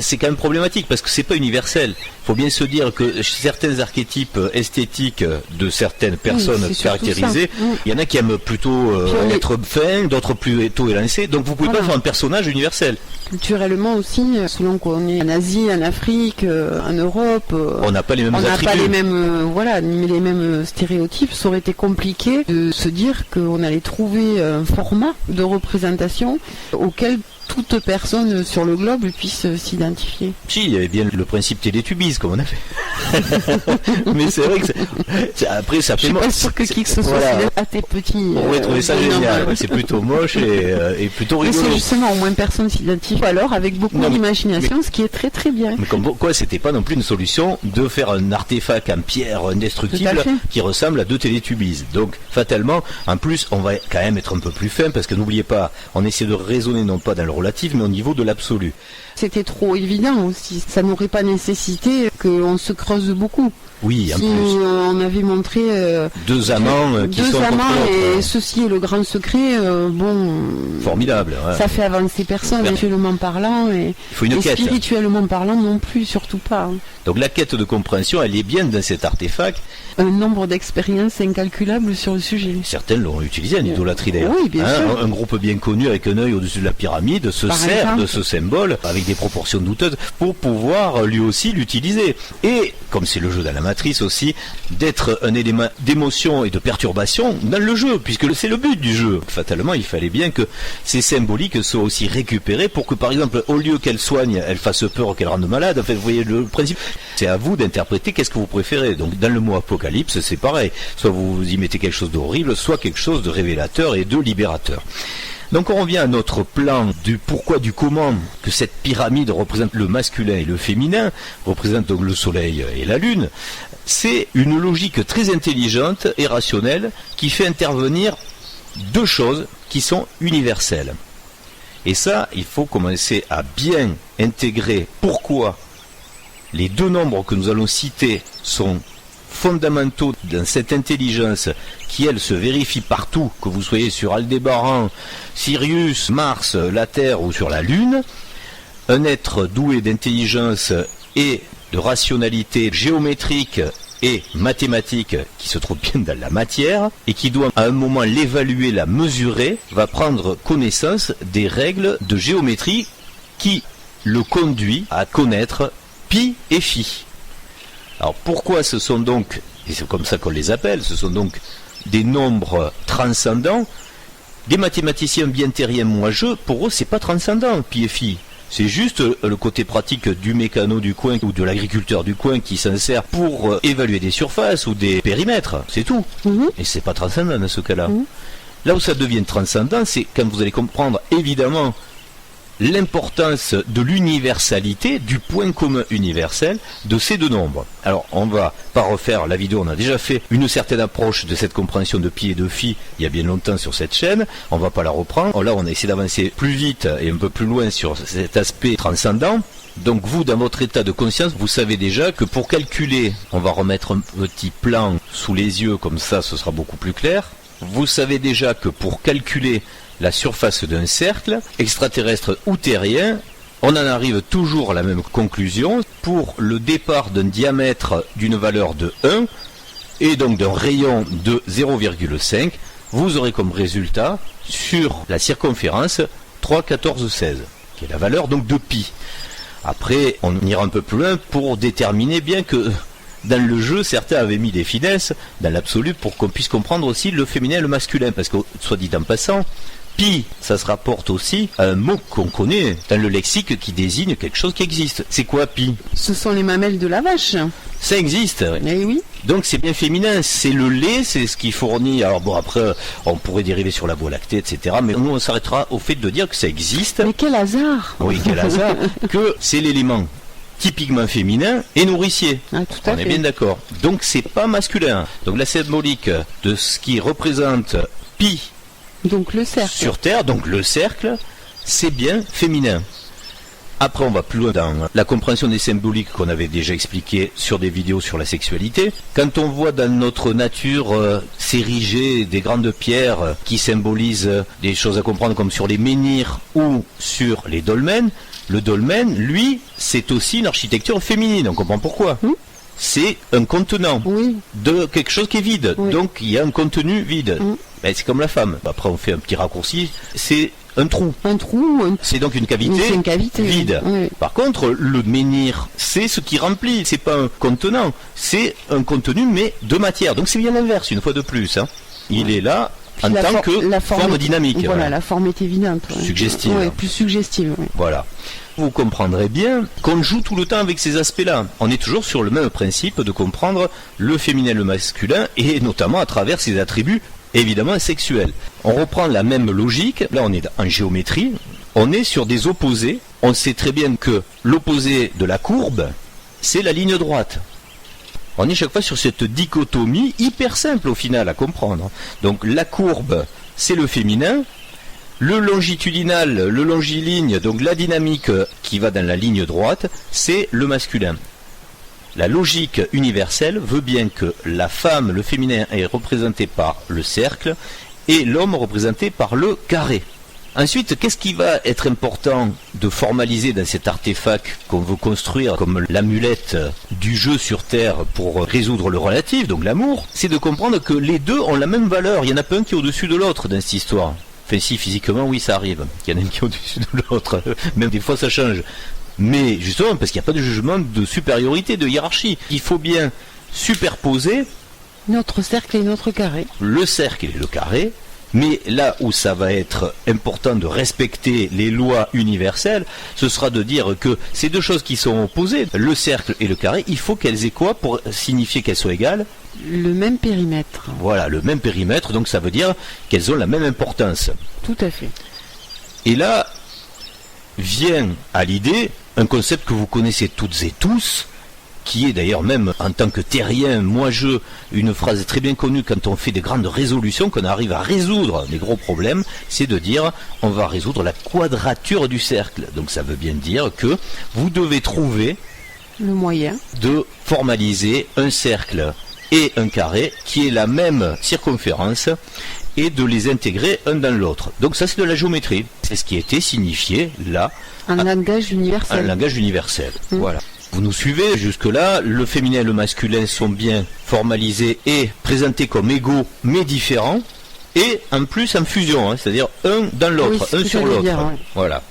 C'est quand même problématique parce que c'est pas universel. Il faut bien se dire que certains archétypes esthétiques de certaines personnes caractérisées, il y en a qui aiment plutôt être fins, d'autres plutôt élancés. Donc vous pouvez pas faire un personnage universel. Culturellement aussi, selon qu'on est en Asie, en Afrique, en Europe, on n'a pas les mêmes attributs. On n'a pas les mêmes stéréotypes. Ça aurait été compliqué de se dire qu'on allait trouver un format de représentation auquel toute personne sur le globe puisse s'identifier. Si, il y avait bien le principe Télétubies, comme on a fait. Mais c'est vrai que après ça fait Je suis pas sûr que qui que ce soit à tes petits. On pourrait trouver ça génial. C'est plutôt moche et plutôt rigolo. Mais c'est justement au moins personne s'identifie. Alors avec beaucoup d'imagination, ce qui est très très bien. Mais comme quoi, c'était pas non plus une solution de faire un artefact en pierre indestructible qui ressemble à deux Télétubies. Donc fatalement, en plus, on va quand même être un peu plus fin parce que n'oubliez pas, on essaie de raisonner non pas dans le relatif, mais au niveau de l'absolu. C'était trop évident aussi. Ça n'aurait pas nécessité qu'on se creuse beaucoup. Oui, en si plus. On avait montré deux amants qui sont et ceci est le grand secret. Formidable. Ouais. Ça fait avancer personne, intellectuellement parlant et spirituellement parlant non plus, surtout pas. Donc la quête de compréhension, elle est bien dans cet artefact. Un nombre d'expériences incalculables sur le sujet. Certains l'ont utilisé en idolâtrie d'ailleurs. Oui, bien sûr. Un groupe bien connu avec un œil au-dessus de la pyramide se sert de ce symbole avec des proportions douteuses pour pouvoir lui aussi l'utiliser. Et comme c'est le jeu dans la matrice aussi, d'être un élément d'émotion et de perturbation dans le jeu, puisque c'est le but du jeu. Fatalement, il fallait bien que ces symboliques soient aussi récupérées pour que par exemple, au lieu qu'elle soigne, elle fasse peur, qu'elle rende malade. En fait, vous voyez le principe. C'est à vous d'interpréter qu'est-ce que vous préférez. Donc dans le mot apocalypse, c'est pareil. Soit vous y mettez quelque chose d'horrible, soit quelque chose de révélateur et de libérateur. Donc on revient à notre plan du pourquoi, du comment, que cette pyramide représente le masculin et le féminin, représente donc le soleil et la lune. C'est une logique très intelligente et rationnelle qui fait intervenir deux choses qui sont universelles. Et ça, il faut commencer à bien intégrer pourquoi les deux nombres que nous allons citer sont fondamentaux dans cette intelligence qui, elle, se vérifie partout, que vous soyez sur Aldébaran, Sirius, Mars, la Terre ou sur la Lune. Un être doué d'intelligence et de rationalité géométrique et mathématique qui se trouve bien dans la matière et qui doit à un moment l'évaluer, la mesurer, va prendre connaissance des règles de géométrie qui le conduit à connaître pi et phi. Alors pourquoi ce sont donc, et c'est comme ça qu'on les appelle, ce sont donc des nombres transcendants. Des mathématiciens bien terriens moigeux, pour eux c'est pas transcendant, pi et phi. C'est juste le côté pratique du mécano du coin ou de l'agriculteur du coin qui s'en sert pour évaluer des surfaces ou des périmètres, c'est tout. Et c'est pas transcendant dans ce cas-là. Là où ça devient transcendant, c'est quand vous allez comprendre évidemment l'importance de l'universalité, du point commun universel de ces deux nombres. Alors on va pas refaire la vidéo, on a déjà fait une certaine approche de cette compréhension de pi et de phi il y a bien longtemps sur cette chaîne, on va pas la reprendre. Là on a essayé d'avancer plus vite et un peu plus loin sur cet aspect transcendant. Donc vous, dans votre état de conscience, vous savez déjà que pour calculer, on va remettre un petit plan sous les yeux, comme ça ce sera beaucoup plus clair. Vous savez déjà que pour calculer la surface d'un cercle, extraterrestre ou terrien, on en arrive toujours à la même conclusion. Pour le départ d'un diamètre d'une valeur de 1 et donc d'un rayon de 0,5, vous aurez comme résultat sur la circonférence 3, 14, 16, qui est la valeur donc de pi. Après, on ira un peu plus loin pour déterminer bien que dans le jeu, certains avaient mis des finesses dans l'absolu pour qu'on puisse comprendre aussi le féminin et le masculin, parce que, soit dit en passant, pi, ça se rapporte aussi à un mot qu'on connaît dans le lexique qui désigne quelque chose qui existe. C'est quoi pi? Ce sont les mamelles de la vache. Ça existe. Eh oui. Donc c'est bien féminin, c'est le lait, c'est ce qui fournit. Alors bon, après, on pourrait dériver sur la voie lactée, etc. Mais nous, on s'arrêtera au fait de dire que ça existe. Mais quel hasard! Oui, quel hasard! Que c'est l'élément typiquement féminin et nourricier. Ah, tout à fait. On est bien d'accord. Donc c'est pas masculin. Donc la symbolique de ce qui représente pi, donc le cercle sur Terre, donc le cercle, c'est bien féminin. Après on va plus loin dans la compréhension des symboliques qu'on avait déjà expliqué sur des vidéos sur la sexualité. Quand on voit dans notre nature s'ériger des grandes pierres qui symbolisent des choses à comprendre comme sur les menhirs ou sur les dolmens, le dolmen, lui, c'est aussi une architecture féminine, on comprend pourquoi. C'est un contenant de quelque chose qui est vide. Donc il y a un contenu vide. Ben, c'est comme la femme. Après on fait un petit raccourci, c'est un trou. C'est donc une cavité, vide. Par contre, le menhir, c'est ce qui remplit. C'est pas un contenant, c'est un contenu mais de matière. Donc c'est bien l'inverse une fois de plus. Il est là en la tant que la forme dynamique. Voilà, la forme est évidente. Suggestive. Ouais, plus suggestive. Ouais. Voilà. Vous comprendrez bien qu'on joue tout le temps avec ces aspects-là. On est toujours sur le même principe de comprendre le féminin et le masculin, et notamment à travers ses attributs évidemment sexuels. On reprend la même logique, là on est en géométrie, on est sur des opposés. On sait très bien que l'opposé de la courbe, c'est la ligne droite. On est chaque fois sur cette dichotomie hyper simple au final à comprendre. Donc la courbe, c'est le féminin. Le longitudinal, le longiligne, donc la dynamique qui va dans la ligne droite, c'est le masculin. La logique universelle veut bien que la femme, le féminin, est représenté par le cercle et l'homme représenté par le carré. Ensuite, qu'est-ce qui va être important de formaliser dans cet artefact qu'on veut construire comme l'amulette du jeu sur Terre pour résoudre le relatif, donc l'amour, c'est de comprendre que les deux ont la même valeur. Il n'y en a pas un qui est au-dessus de l'autre dans cette histoire. Enfin si, physiquement, oui, ça arrive. Il y en a un qui est au-dessus de l'autre. Même des fois, ça change. Mais justement, parce qu'il n'y a pas de jugement de supériorité, de hiérarchie. Il faut bien superposer notre cercle et notre carré. Le cercle et le carré. Mais là où ça va être important de respecter les lois universelles, ce sera de dire que ces deux choses qui sont opposées, le cercle et le carré, il faut qu'elles aient quoi pour signifier qu'elles soient égales ? Le même périmètre. Voilà, le même périmètre, donc ça veut dire qu'elles ont la même importance. Tout à fait. Et là, vient à l'idée un concept que vous connaissez toutes et tous, qui est d'ailleurs même en tant que terrien, une phrase très bien connue quand on fait des grandes résolutions, qu'on arrive à résoudre des gros problèmes, c'est de dire on va résoudre la quadrature du cercle. Donc ça veut bien dire que vous devez trouver le moyen de formaliser un cercle et un carré qui est la même circonférence et de les intégrer un dans l'autre. Donc ça c'est de la géométrie. C'est ce qui a été signifié là. Un langage universel. Un langage universel. Voilà. Vous nous suivez jusque-là, le féminin et le masculin sont bien formalisés et présentés comme égaux mais différents, et en plus en fusion, hein, c'est-à-dire un dans l'autre, oui, un sur l'autre. Dire, ouais. Voilà.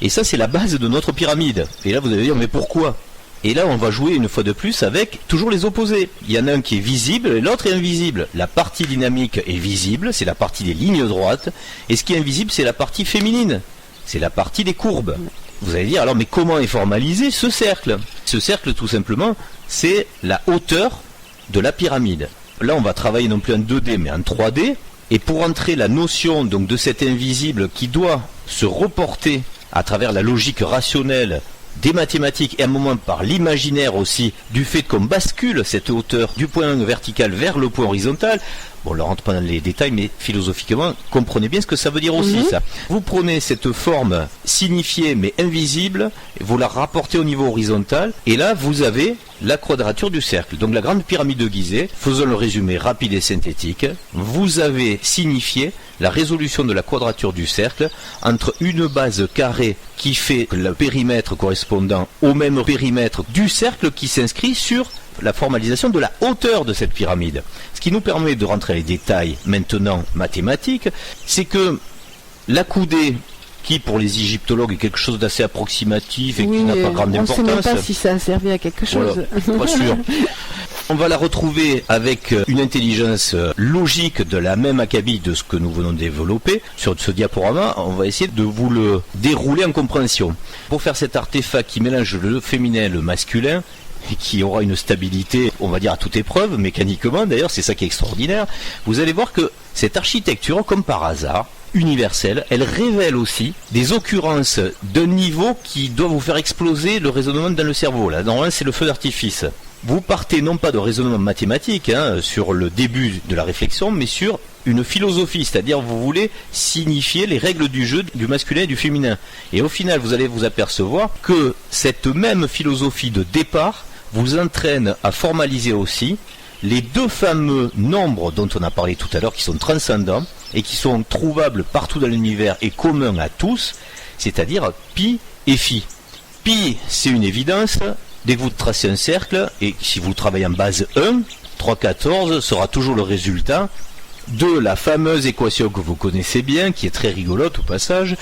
Et ça c'est la base de notre pyramide. Et là vous allez dire mais pourquoi ? Et là on va jouer une fois de plus avec toujours les opposés. Il y en a un qui est visible et l'autre est invisible. La partie dynamique est visible, c'est la partie des lignes droites, et ce qui est invisible c'est la partie féminine, c'est la partie des courbes. Vous allez dire, alors mais comment est formalisé ce cercle ? Ce cercle, tout simplement, c'est la hauteur de la pyramide. Là, on va travailler non plus en 2D, mais en 3D. Et pour entrer la notion donc de cet invisible qui doit se reporter à travers la logique rationnelle des mathématiques et à un moment par l'imaginaire aussi, du fait qu'on bascule cette hauteur du point vertical vers le point horizontal. Bon, on ne rentre pas dans les détails, mais philosophiquement, comprenez bien ce que ça veut dire aussi, ça. Vous prenez cette forme signifiée mais invisible, et vous la rapportez au niveau horizontal, et là, vous avez la quadrature du cercle. Donc la grande pyramide de Gizeh, faisons le résumé rapide et synthétique, vous avez signifié la résolution de la quadrature du cercle entre une base carrée qui fait le périmètre correspondant au même périmètre du cercle qui s'inscrit sur la formalisation de la hauteur de cette pyramide. Ce qui nous permet de rentrer dans les détails maintenant mathématiques, c'est que la coudée, qui pour les égyptologues est quelque chose d'assez approximatif et qui n'a pas grande importance. On ne sait même pas si ça a servi à quelque chose. Voilà, pas sûr. On va la retrouver avec une intelligence logique de la même acabit de ce que nous venons de développer. Sur ce diaporama, on va essayer de vous le dérouler en compréhension. Pour faire cet artefact qui mélange le féminin et le masculin, et qui aura une stabilité, on va dire, à toute épreuve, mécaniquement d'ailleurs, c'est ça qui est extraordinaire, vous allez voir que cette architecture, comme par hasard, universelle, elle révèle aussi des occurrences d'un niveau qui doit vous faire exploser le raisonnement dans le cerveau. Là, normalement, c'est le feu d'artifice. Vous partez non pas de raisonnement mathématique sur le début de la réflexion, mais sur une philosophie, c'est-à-dire vous voulez signifier les règles du jeu du masculin et du féminin. Et au final, vous allez vous apercevoir que cette même philosophie de départ vous entraîne à formaliser aussi les deux fameux nombres dont on a parlé tout à l'heure, qui sont transcendants et qui sont trouvables partout dans l'univers et communs à tous, c'est-à-dire pi et phi. Pi, c'est une évidence. Dès que vous tracez un cercle, et si vous travaillez en base 1, 3,14 sera toujours le résultat de la fameuse équation que vous connaissez bien, qui est très rigolote au passage,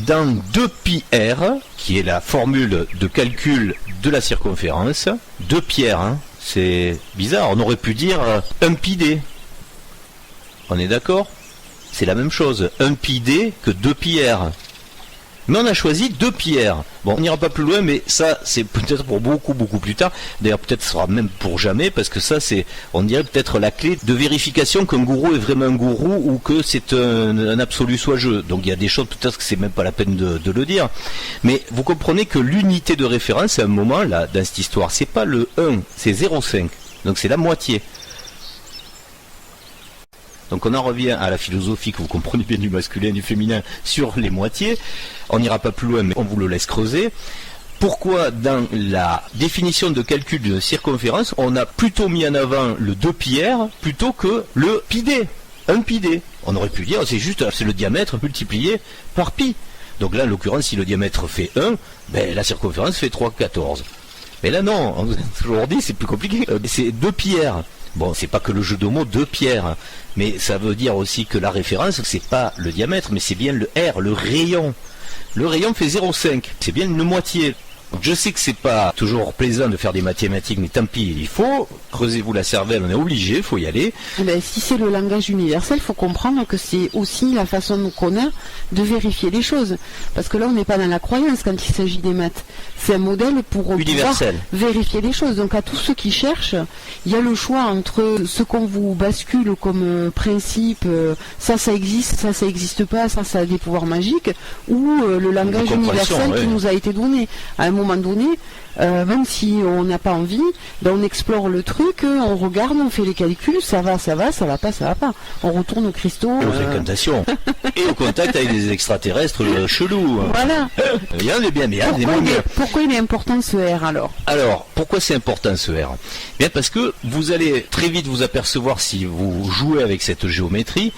dans 2πr, qui est la formule de calcul de la circonférence, 2πr, c'est bizarre, on aurait pu dire 1πd. On est d'accord ? c'est la même chose. Un pi d que 2 pi r. Mais on a choisi 2 pi r. Bon, on n'ira pas plus loin, mais ça, c'est peut-être pour beaucoup plus tard. D'ailleurs, peut-être ce sera même pour jamais, parce que ça, c'est, on dirait peut-être la clé de vérification qu'un gourou est vraiment un gourou ou que c'est un absolu soigeux. Donc il y a des choses, peut-être que c'est même pas la peine de le dire. Mais vous comprenez que l'unité de référence, à un moment, là, dans cette histoire, c'est pas le 1, c'est 0,5. Donc c'est la moitié. Donc on en revient à la philosophie que vous comprenez bien du masculin et du féminin sur les moitiés. On n'ira pas plus loin, mais on vous le laisse creuser. Pourquoi dans la définition de calcul d'une circonférence, on a plutôt mis en avant le 2 pi r plutôt que le pi d, 1 pi d. On aurait pu dire c'est le diamètre multiplié par pi. Donc là, en l'occurrence, si le diamètre fait 1, ben, la circonférence fait 3,14. Mais là non, on vous a toujours dit, c'est plus compliqué. C'est 2 pi r. Bon, c'est pas que le jeu de mots 2 pierres, mais ça veut dire aussi que la référence, c'est pas le diamètre, mais c'est bien le R, le rayon. Le rayon fait 0,5, c'est bien une moitié. Donc je sais que c'est pas toujours plaisant de faire des mathématiques, mais tant pis, il faut, creusez-vous la cervelle, on est obligé, il faut y aller. Ben, si c'est le langage universel, il faut comprendre que c'est aussi la façon qu'on a de vérifier les choses. Parce que là, on n'est pas dans la croyance quand il s'agit des maths. C'est un modèle pour universel. Pouvoir vérifier les choses. Donc à tous ceux qui cherchent, il y a le choix entre ce qu'on vous bascule comme principe, ça existe, ça existe pas, ça a des pouvoirs magiques, ou le langage universel qui nous a été donné. À un moment donné, même si on n'a pas envie, ben on explore le truc, on regarde, on fait les calculs, ça va pas. On retourne au cristaux. Et aux incantations. Et au contact avec des extraterrestres chelous. Voilà. Il y en a bien. Pourquoi il est important ce R alors ? Alors, pourquoi c'est important ce R ? Bien parce que vous allez très vite vous apercevoir si vous jouez avec cette géométrie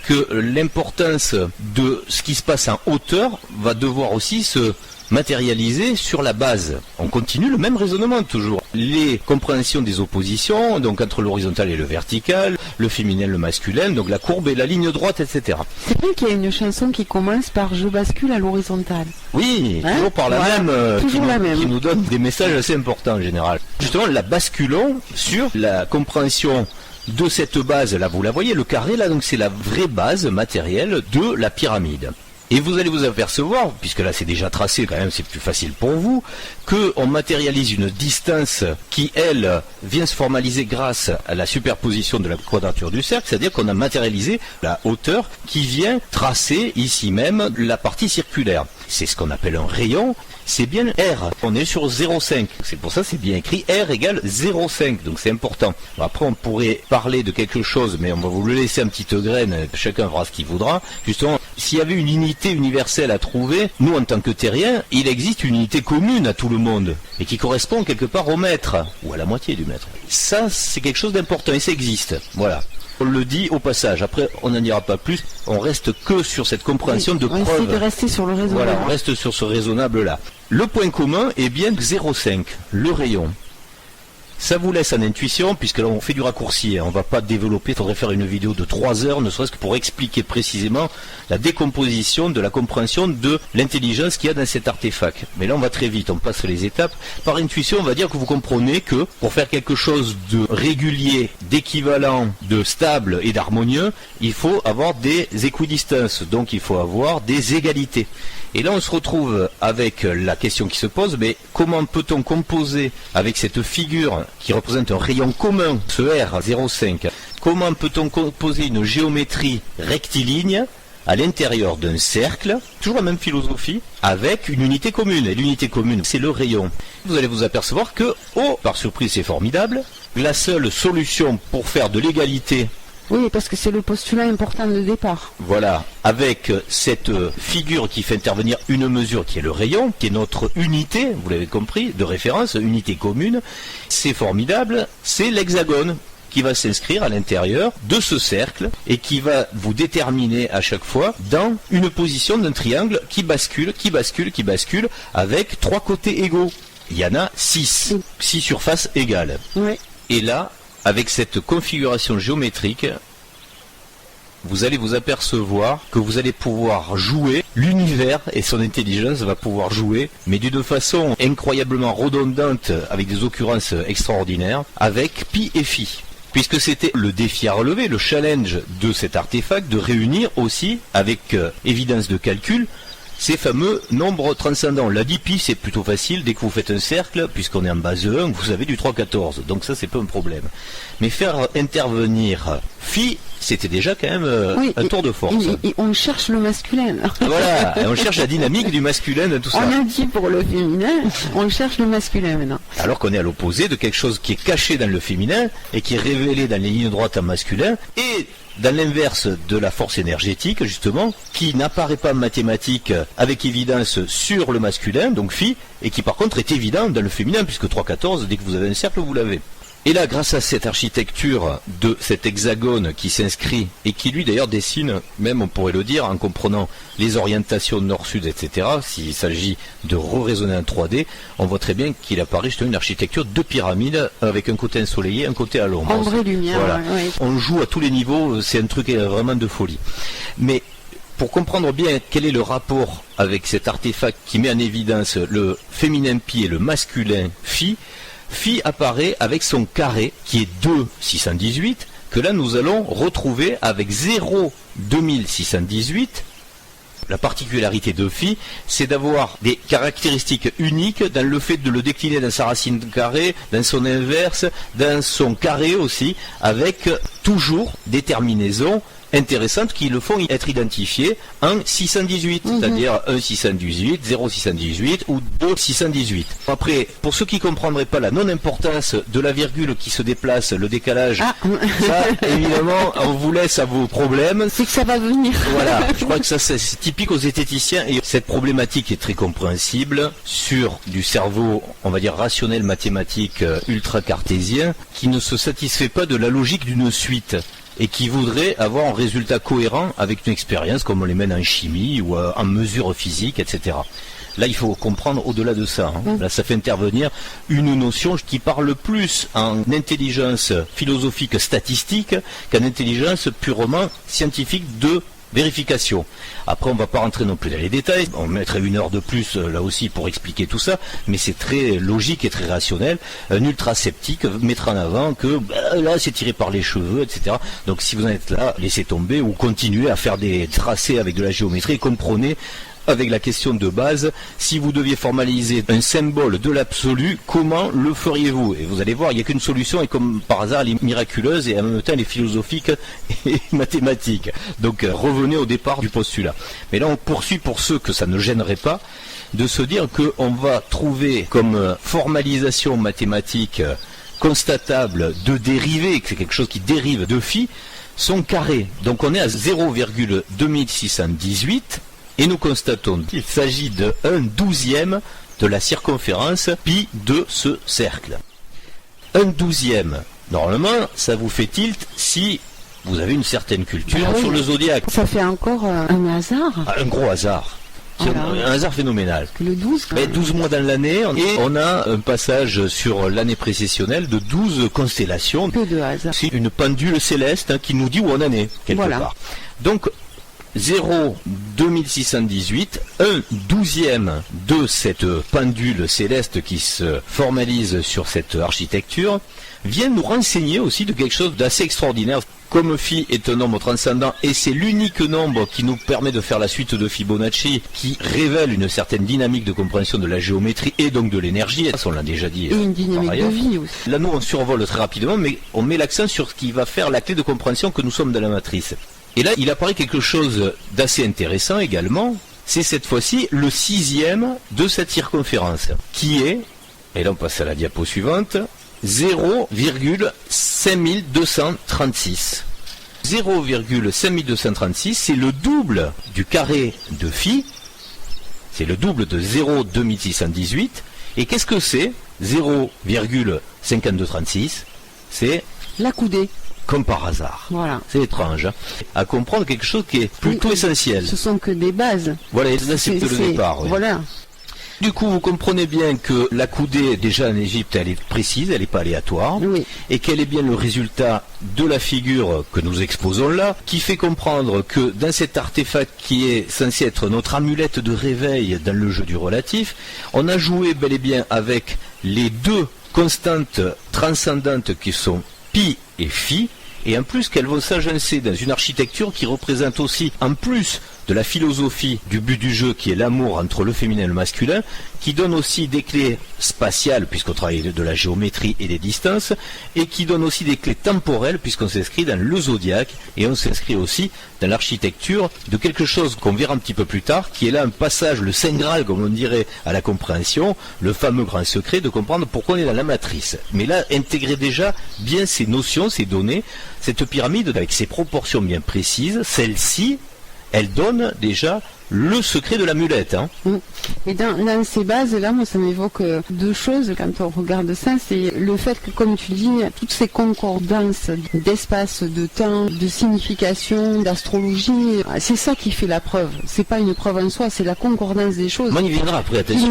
que l'importance de ce qui se passe en hauteur va devoir aussi se matérialisé sur la base. On continue le même raisonnement toujours. Les compréhensions des oppositions, donc entre l'horizontal et le vertical, le féminin, le masculin, donc la courbe et la ligne droite, etc. C'est vrai qu'il y a une chanson qui commence par « Je bascule à l'horizontale ». Oui, hein, toujours par la voilà, même, qui nous donne des messages assez importants en général. Justement, la basculons sur la compréhension de cette base, là vous la voyez, le carré, là donc c'est la vraie base matérielle de la pyramide. Et vous allez vous apercevoir, puisque là c'est déjà tracé quand même, c'est plus facile pour vous, qu'on matérialise une distance qui, elle, vient se formaliser grâce à la superposition de la quadrature du cercle, c'est-à-dire qu'on a matérialisé la hauteur qui vient tracer ici même la partie circulaire. C'est ce qu'on appelle un rayon, c'est bien R. On est sur 0,5. C'est pour ça que c'est bien écrit R égale 0,5. Donc c'est important. Bon, après on pourrait parler de quelque chose, mais on va vous le laisser un petit graine, chacun fera ce qu'il voudra. Justement, s'il y avait une unité universelle à trouver, nous en tant que terriens, il existe une unité commune à tout le monde, et qui correspond quelque part au mètre, ou à la moitié du mètre. Ça, c'est quelque chose d'important, et ça existe. Voilà. On le dit au passage. Après, on n'en dira pas plus. On reste que sur cette compréhension de preuve. On essaie de rester sur le raisonnable. Voilà, on reste sur ce raisonnable-là. Le point commun est bien 0,5, le rayon. Ça vous laisse en intuition, puisque là on fait du raccourci, on ne va pas développer, il faudrait faire une vidéo de 3 heures, ne serait-ce que pour expliquer précisément la décomposition de la compréhension de l'intelligence qu'il y a dans cet artefact. Mais là on va très vite, on passe les étapes. Par intuition, on va dire que vous comprenez que pour faire quelque chose de régulier, d'équivalent, de stable et d'harmonieux, il faut avoir des équidistances, donc il faut avoir des égalités. Et là on se retrouve avec la question qui se pose, mais comment peut-on composer avec cette figure qui représente un rayon commun, ce R 0,5, comment peut-on composer une géométrie rectiligne à l'intérieur d'un cercle, toujours la même philosophie, avec une unité commune. Et l'unité commune, c'est le rayon. Vous allez vous apercevoir que, oh, par surprise c'est formidable, la seule solution pour faire de l'égalité. Oui, parce que c'est le postulat important de départ. Voilà, avec cette figure qui fait intervenir une mesure qui est le rayon, qui est notre unité, vous l'avez compris, de référence, unité commune, c'est formidable, c'est l'hexagone qui va s'inscrire à l'intérieur de ce cercle et qui va vous déterminer à chaque fois dans une position d'un triangle qui bascule, avec 3 côtés égaux. Il y en a 6, 6 surfaces égales. Oui. Et là, avec cette configuration géométrique, vous allez vous apercevoir que vous allez pouvoir jouer, l'univers et son intelligence va pouvoir jouer, mais d'une façon incroyablement redondante, avec des occurrences extraordinaires, avec pi et phi. puisque c'était le défi à relever, le challenge de cet artefact, de réunir aussi, avec évidence de calcul, ces fameux nombres transcendants. On l'a dit, pi c'est plutôt facile, dès que vous faites un cercle, puisqu'on est en base 1, vous avez du 3,14, donc ça c'est pas un problème. Mais faire intervenir phi, c'était déjà quand même un tour de force. On cherche le masculin. Voilà, on cherche la dynamique du masculin dans tout ça. On a dit pour le féminin, on cherche le masculin maintenant. Alors qu'on est à l'opposé de quelque chose qui est caché dans le féminin et qui est révélé dans les lignes droites en masculin, et dans l'inverse de la force énergétique, justement, qui n'apparaît pas en mathématiques avec évidence sur le masculin, donc phi, et qui par contre est évident dans le féminin, puisque 3,14, dès que vous avez un cercle, vous l'avez. Et là, grâce à cette architecture de cet hexagone qui s'inscrit, et qui lui d'ailleurs dessine, même on pourrait le dire, en comprenant les orientations nord-sud, etc., s'il s'agit de re-raisonner en 3D, on voit très bien qu'il apparaît justement une architecture de pyramide, avec un côté ensoleillé, un côté à l'ombre. Ombre et lumière, voilà. Ouais. On joue à tous les niveaux, c'est un truc vraiment de folie. Mais pour comprendre bien quel est le rapport avec cet artefact qui met en évidence le féminin pi et le masculin phi, phi apparaît avec son carré qui est 2,618, que là nous allons retrouver avec 0,2618. La particularité de phi, c'est d'avoir des caractéristiques uniques dans le fait de le décliner dans sa racine carrée, dans son inverse, dans son carré aussi, avec toujours des terminaisons intéressantes qui le font être identifiées en 618, c'est-à-dire 1,618, 0,618 ou 2,618. Après, pour ceux qui ne comprendraient pas la non-importance de la virgule qui se déplace, le décalage, ça, évidemment, on vous laisse à vos problèmes. C'est que ça va venir. Voilà, je crois que ça c'est typique aux zététiciens, et cette problématique est très compréhensible sur du cerveau, on va dire rationnel mathématique ultra-cartésien, qui ne se satisfait pas de la logique d'une suite, et qui voudrait avoir un résultat cohérent avec une expérience comme on les mène en chimie ou en mesure physique, etc. Là, il faut comprendre au-delà de ça. Là, ça fait intervenir une notion qui parle plus en intelligence philosophique statistique qu'en intelligence purement scientifique de vérification. Après, on ne va pas rentrer non plus dans les détails, on mettrait 1 heure de plus là aussi pour expliquer tout ça, mais c'est très logique et très rationnel. Un ultra sceptique mettra en avant que là c'est tiré par les cheveux, etc. Donc si vous en êtes là, laissez tomber ou continuez à faire des tracés avec de la géométrie et comprenez avec la question de base, si vous deviez formaliser un symbole de l'absolu, comment le feriez-vous? Et vous allez voir, il n'y a qu'une solution, et comme par hasard, elle est miraculeuse, et en même temps, elle est philosophique et mathématique. Donc, revenez au départ du postulat. Mais là, on poursuit pour ceux que ça ne gênerait pas, de se dire qu'on va trouver comme formalisation mathématique constatable de dérivée, que c'est quelque chose qui dérive de phi, son carré. Donc, on est à 0,2618, et nous constatons qu'il s'agit de 1/12e de la circonférence pi de ce cercle. 1/12e, normalement, ça vous fait tilt si vous avez une certaine culture sur le zodiaque. Ça fait encore un hasard. Un gros hasard. Voilà. Un hasard phénoménal. Le 12. Mais 12 mois dans l'année, et on a un passage sur l'année précessionnelle de 12 constellations. Que de hasard. C'est une pendule céleste qui nous dit où on en est, quelque part. Donc, 0,2618, 1/12e de cette pendule céleste qui se formalise sur cette architecture, vient nous renseigner aussi de quelque chose d'assez extraordinaire. Comme phi est un nombre transcendant, et c'est l'unique nombre qui nous permet de faire la suite de Fibonacci, qui révèle une certaine dynamique de compréhension de la géométrie et donc de l'énergie, ça on l'a déjà dit. Et une dynamique de vie aussi. Là nous on survole très rapidement, mais on met l'accent sur ce qui va faire la clé de compréhension que nous sommes dans la matrice. Et là, il apparaît quelque chose d'assez intéressant également, c'est cette fois-ci le 6e de cette circonférence, qui est, et là on passe à la diapo suivante, 0,5236. 0,5236, c'est le double du carré de phi, c'est le double de 0,2618, et qu'est-ce que c'est 0,5236? C'est la coudée. Comme par hasard. Voilà. C'est étrange. À comprendre quelque chose qui est plutôt essentiel. Ce sont que des bases. Voilà, là c'est le départ. Oui. Voilà. Du coup, vous comprenez bien que la coudée, déjà en Égypte, elle est précise, elle n'est pas aléatoire, oui. Et qu'elle est bien le résultat de la figure que nous exposons là, qui fait comprendre que dans cet artefact qui est censé être notre amulette de réveil dans le jeu du relatif, on a joué bel et bien avec les deux constantes transcendantes qui sont pi et phi, et en plus qu'elles vont s'agencer dans une architecture qui représente aussi, en plus de la philosophie du but du jeu qui est l'amour entre le féminin et le masculin, qui donne aussi des clés spatiales puisqu'on travaille de la géométrie et des distances, et qui donne aussi des clés temporelles puisqu'on s'inscrit dans le zodiaque, et on s'inscrit aussi dans l'architecture de quelque chose qu'on verra un petit peu plus tard, qui est là un passage, le Saint Graal comme on dirait à la compréhension, le fameux grand secret de comprendre pourquoi on est dans la matrice. Mais là, intégrer déjà bien ces notions, ces données, cette pyramide avec ses proportions bien précises, celle-ci, elle donne déjà le secret de l'amulette. Hein. Et dans ces bases-là, moi, ça m'évoque deux choses quand on regarde ça. C'est le fait que, comme tu dis, toutes ces concordances d'espace, de temps, de signification, d'astrologie, c'est ça qui fait la preuve. C'est pas une preuve en soi, c'est la concordance des choses. On y viendra après, Qui attention.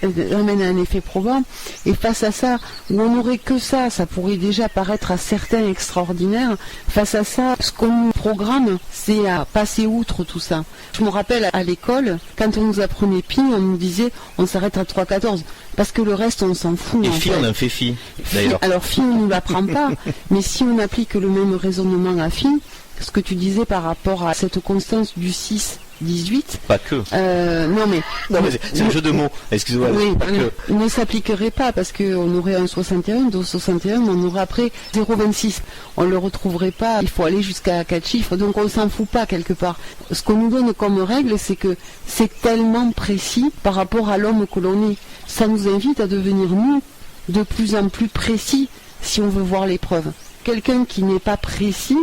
nous amène à un effet probant. Et face à ça, où on n'aurait que ça pourrait déjà paraître à certains extraordinaire. Face à ça, ce qu'on nous programme, c'est à passer outre tout ça. Je me rappelle à l'école, quand on nous apprenait pi, on nous disait on s'arrête à 3,14 parce que le reste on s'en fout. Et phi, on en fait phi, d'ailleurs. Alors phi, on ne nous l'apprend pas, mais si on applique le même raisonnement à phi, ce que tu disais par rapport à cette constance du 6, 18. Pas que. Non mais c'est un jeu de mots. Excusez-moi. Oui, pas que. ne s'appliquerait pas parce qu'on aurait un 61, 2,61, on aurait après 0,26. On ne le retrouverait pas, il faut aller jusqu'à 4 chiffres, donc on s'en fout pas quelque part. Ce qu'on nous donne comme règle, c'est que c'est tellement précis par rapport à l'homme que l'on est. Ça nous invite à devenir, nous, de plus en plus précis si on veut voir les preuves. Quelqu'un qui n'est pas précis,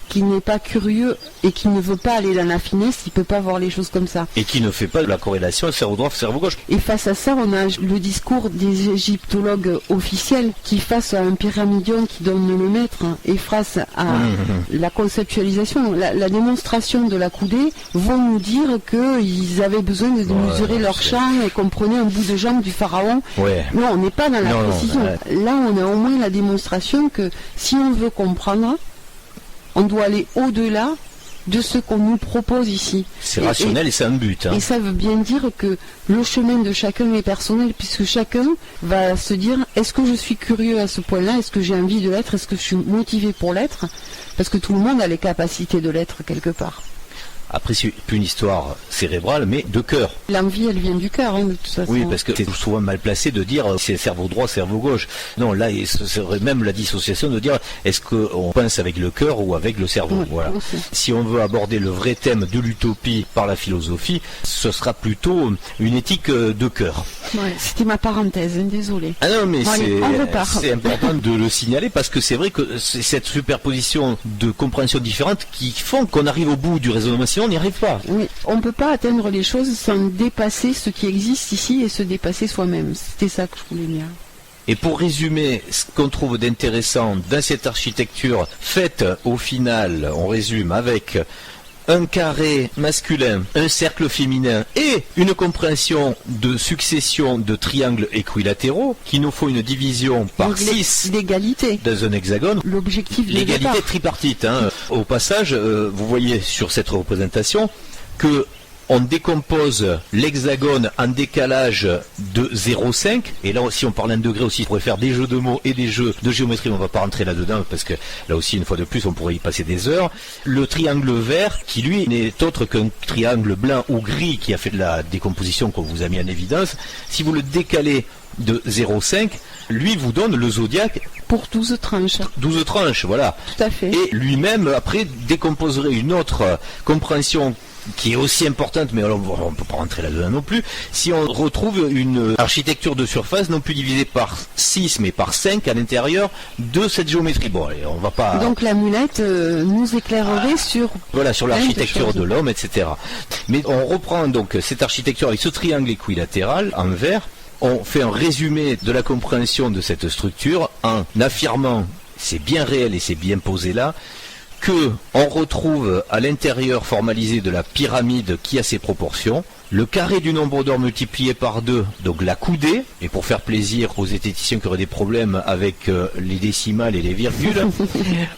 qui n'est pas curieux et qui ne veut pas aller dans la finesse, il ne peut pas voir les choses comme ça. Et qui ne fait pas de la corrélation cerveau droit, cerveau gauche. Et face à ça, on a le discours des égyptologues officiels qui, face à un pyramidion qui donne le maître, et face à la conceptualisation, la démonstration de la coudée, vont nous dire qu'ils avaient besoin de mesurer leur champ et qu'on prenait un bout de jambe du pharaon. Ouais. Non, on n'est pas dans la précision. Là, on a au moins la démonstration que si on veut comprendre, on doit aller au-delà de ce qu'on nous propose ici. C'est rationnel et c'est un but. Hein. Et ça veut bien dire que le chemin de chacun est personnel, puisque chacun va se dire, est-ce que je suis curieux à ce point-là? Est-ce que j'ai envie de l'être? Est-ce que je suis motivé pour l'être? Parce que tout le monde a les capacités de l'être quelque part. Après, c'est plus une histoire cérébrale, mais de cœur. L'envie, elle vient du cœur, de toute façon. Oui, parce que c'est souvent mal placé de dire c'est cerveau droit, cerveau gauche. Non, là, ce serait même la dissociation de dire est-ce qu'on pense avec le cœur ou avec le cerveau. Oui, voilà. aussi. Si on veut aborder le vrai thème de l'utopie par la philosophie, ce sera plutôt une éthique de cœur. Ouais, c'était ma parenthèse, désolé. Ah non, mais Allez, on repart. c'est important de le signaler parce que c'est vrai que c'est cette superposition de compréhensions différentes qui font qu'on arrive au bout du raisonnement. Sinon, on n'y arrive pas. Oui, on ne peut pas atteindre les choses sans dépasser ce qui existe ici et se dépasser soi-même. C'était ça que je voulais dire. Et pour résumer ce qu'on trouve d'intéressant dans cette architecture faite au final, on résume avec un carré masculin, un cercle féminin et une compréhension de succession de triangles équilatéraux qui nous faut une division par Donc, 6 l'égalité. dans un hexagone. L'objectif de L'égalité départ. tripartite. Hein. Au passage, vous voyez sur cette représentation que on décompose l'hexagone en décalage de 0,5. Et là aussi, on parle en degrés aussi. On pourrait faire des jeux de mots et des jeux de géométrie. On ne va pas rentrer là-dedans parce que là aussi, une fois de plus, on pourrait y passer des heures. Le triangle vert, qui lui n'est autre qu'un triangle blanc ou gris qui a fait de la décomposition qu'on vous a mis en évidence. Si vous le décalez de 0,5, lui vous donne le zodiaque Pour 12 tranches. 12 tranches, voilà. Tout à fait. Et lui-même, après, décomposerait une autre compréhension qui est aussi importante, mais alors on ne peut pas rentrer là-dedans non plus, si on retrouve une architecture de surface non plus divisée par 6, mais par 5 à l'intérieur de cette géométrie. Bon, allez, on va pas... Donc l'amulette nous éclairerait sur... Voilà, sur l'architecture de choses. l'homme, etc. Mais on reprend donc cette architecture avec ce triangle équilatéral en vert, on fait un résumé de la compréhension de cette structure en affirmant, c'est bien réel et c'est bien posé là, que on retrouve à l'intérieur formalisé de la pyramide qui a ses proportions, le carré du nombre d'or multiplié par 2, donc la coudée, et pour faire plaisir aux zététiciens qui auraient des problèmes avec les décimales et les virgules,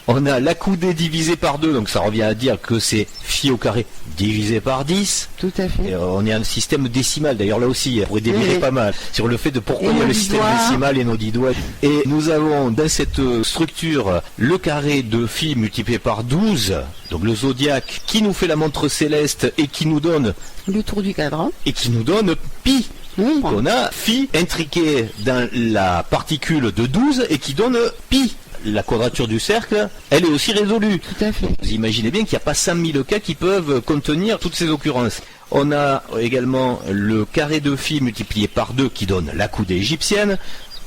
on a la coudée divisée par 2, donc ça revient à dire que c'est phi au carré divisé par 10. Tout à fait. Et on est un système décimal, d'ailleurs là aussi, on pourrait dévirer pas mal sur le fait de pourquoi il y a le système décimal et nos 10 doigts. Et nous avons dans cette structure le carré de phi multiplié par 12, donc le zodiaque, qui nous fait la montre céleste et qui nous donne le tour du cadran. Et qui nous donne pi. Oui. On a phi intriqué dans la particule de 12 et qui donne pi. La quadrature du cercle, elle est aussi résolue. Tout à fait. Vous imaginez bien qu'il n'y a pas 5000 cas qui peuvent contenir toutes ces occurrences. On a également le carré de phi multiplié par 2 qui donne la coudée égyptienne,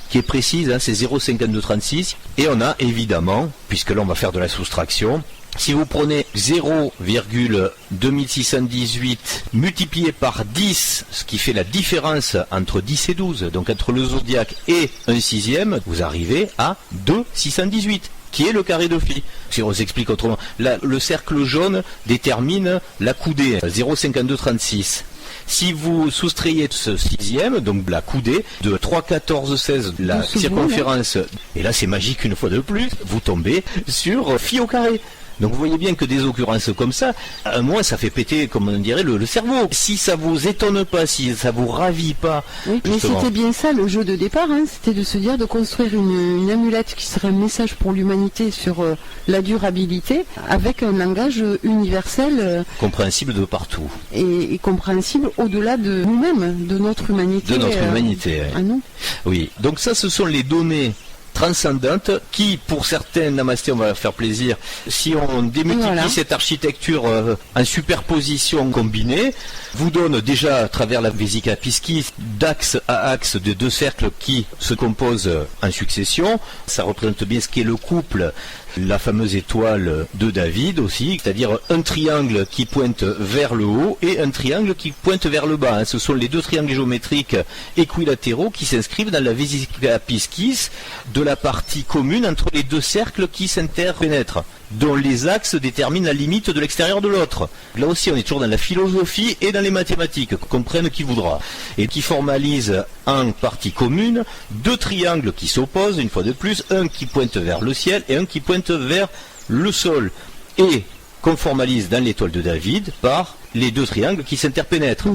qui est précise, hein, c'est 0,5236. Et on a évidemment, puisque là on va faire de la soustraction, si vous prenez 0,2618 multiplié par 10, ce qui fait la différence entre 10 et 12, donc entre le zodiaque et un sixième, vous arrivez à 2,618, qui est le carré de phi. Si on s'explique autrement, là, le cercle jaune détermine la coudée, 0,5236. Si vous soustrayez ce sixième, donc la coudée, de 3,1416, la circonférence, et là c'est magique une fois de plus, vous tombez sur phi au carré. Donc vous voyez bien que des occurrences comme ça, moi ça fait péter, comme on dirait, le cerveau. Si ça vous étonne pas, si ça vous ravit pas... Oui, mais c'était bien ça le jeu de départ, hein, c'était de se dire de construire une amulette qui serait un message pour l'humanité sur la durabilité, avec un langage universel... compréhensible de partout. Et compréhensible au-delà de nous-mêmes, de notre humanité. De notre humanité, Ah non. Oui, donc ça ce sont les données transcendante qui, pour certains namastés, on va leur faire plaisir, si on démultiplie cette architecture en superposition combinée, vous donne déjà à travers la Vésica Piscis d'axe à axe de deux cercles qui se composent en succession. Ça représente bien ce qu'est le couple, la fameuse étoile de David aussi, c'est-à-dire un triangle qui pointe vers le haut et un triangle qui pointe vers le bas. Ce sont les deux triangles géométriques équilatéraux qui s'inscrivent dans la Vésica Piscis de la partie commune entre les deux cercles qui s'interpénètrent, dont les axes déterminent la limite de l'extérieur de l'autre. Là aussi, on est toujours dans la philosophie et dans les mathématiques, comprenne qui voudra, et qui formalise en partie commune deux triangles qui s'opposent, une fois de plus, un qui pointe vers le ciel et un qui pointe vers le sol, et qu'on formalise dans l'étoile de David par les deux triangles qui s'interpénètrent.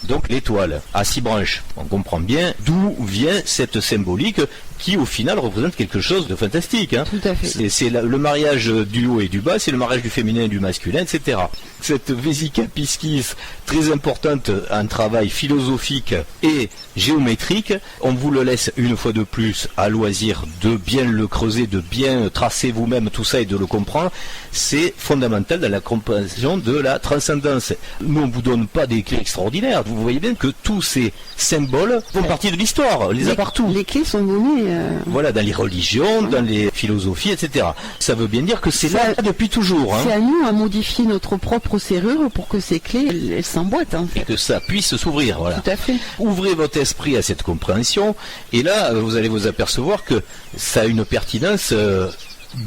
Donc l'étoile à 6 branches. On comprend bien d'où vient cette symbolique qui au final représente quelque chose de fantastique. Hein. Tout à fait. C'est le mariage du haut et du bas, c'est le mariage du féminin et du masculin, etc. Cette Vésica Piscis, très importante, un travail philosophique et géométrique, on vous le laisse une fois de plus à loisir de bien le creuser, de bien tracer vous-même tout ça et de le comprendre. C'est fondamental dans la compréhension de la transcendance. Nous, on ne vous donne pas des clés extraordinaires. Vous voyez bien que tous ces symboles font partie de l'histoire. On les a partout. Les clés sont données. Voilà, dans les religions, dans les philosophies, etc. Ça veut bien dire que c'est là depuis toujours. Hein. C'est à nous à modifier notre propre serrure pour que ces clés, elles s'emboîtent. En fait. Et que ça puisse s'ouvrir. Voilà. Tout à fait. Ouvrez votre esprit à cette compréhension. Et là, vous allez vous apercevoir que ça a une pertinence...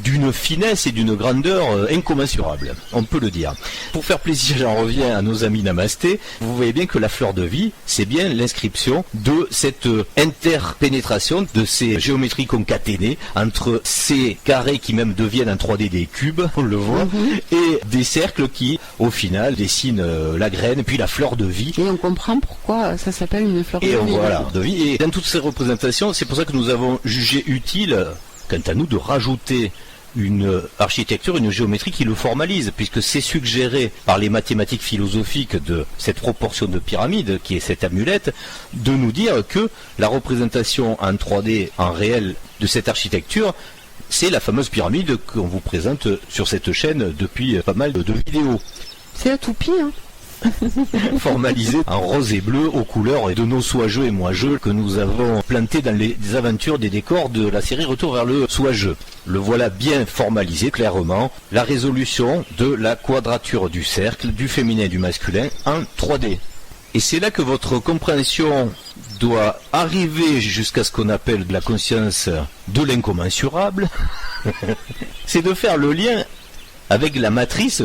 d'une finesse et d'une grandeur incommensurable, on peut le dire. Pour faire plaisir, j'en reviens à nos amis namastés, vous voyez bien que la fleur de vie, c'est bien l'inscription de cette interpénétration de ces géométries concaténées entre ces carrés qui même deviennent en 3D des cubes, on le voit, et des cercles qui, au final, dessinent la graine, puis la fleur de vie. Et on comprend pourquoi ça s'appelle une fleur de vie. Et voilà, de vie. Et dans toutes ces représentations, c'est pour ça que nous avons jugé utile, quant à nous, de rajouter une architecture, une géométrie qui le formalise, puisque c'est suggéré par les mathématiques philosophiques de cette proportion de pyramide, qui est cette amulette, de nous dire que la représentation en 3D, en réel, de cette architecture, c'est la fameuse pyramide qu'on vous présente sur cette chaîne depuis pas mal de vidéos. C'est la toupie, hein. Formalisé en rose et bleu aux couleurs de nos soiegeux et moigeux que nous avons plantés dans les aventures des décors de la série Retour vers le soigeux. Le voilà bien formalisé clairement, la résolution de la quadrature du cercle, du féminin et du masculin en 3D. Et c'est là que votre compréhension doit arriver jusqu'à ce qu'on appelle la conscience de l'incommensurable. C'est de faire le lien avec la matrice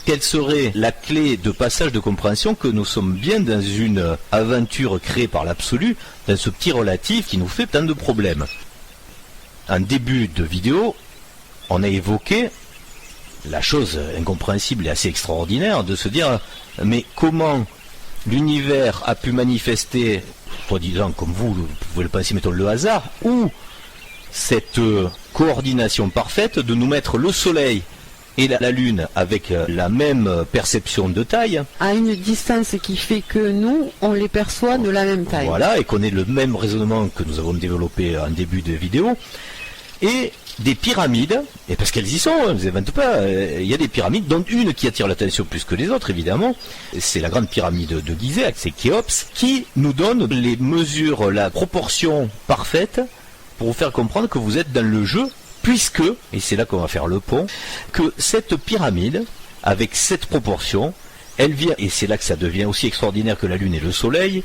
quelle serait la clé de passage de compréhension que nous sommes bien dans une aventure créée par l'absolu, dans ce petit relatif qui nous fait tant de problèmes. En début de vidéo, on a évoqué la chose incompréhensible et assez extraordinaire de se dire mais comment l'univers a pu manifester, soi-disant comme vous pouvez le penser, mettons le hasard, ou cette coordination parfaite de nous mettre le soleil et la Lune avec la même perception de taille. À une distance qui fait que nous, on les perçoit de la même taille. Voilà, et qu'on ait le même raisonnement que nous avons développé en début de vidéo. Et des pyramides, et parce qu'elles y sont, ne vous inventent pas, il y a des pyramides, dont une qui attire l'attention plus que les autres, évidemment, c'est la grande pyramide de Gizeh, c'est Khéops, qui nous donne les mesures, la proportion parfaite, pour vous faire comprendre que vous êtes dans le jeu, puisque, et c'est là qu'on va faire le pont, que cette pyramide, avec cette proportion, elle vient, et c'est là que ça devient aussi extraordinaire que la Lune et le Soleil,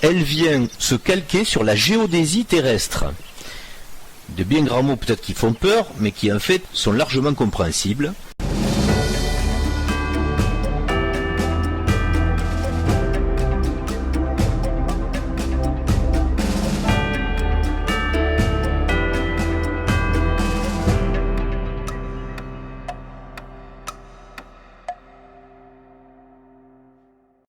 elle vient se calquer sur la géodésie terrestre. De bien grands mots peut-être qui font peur, mais qui en fait sont largement compréhensibles.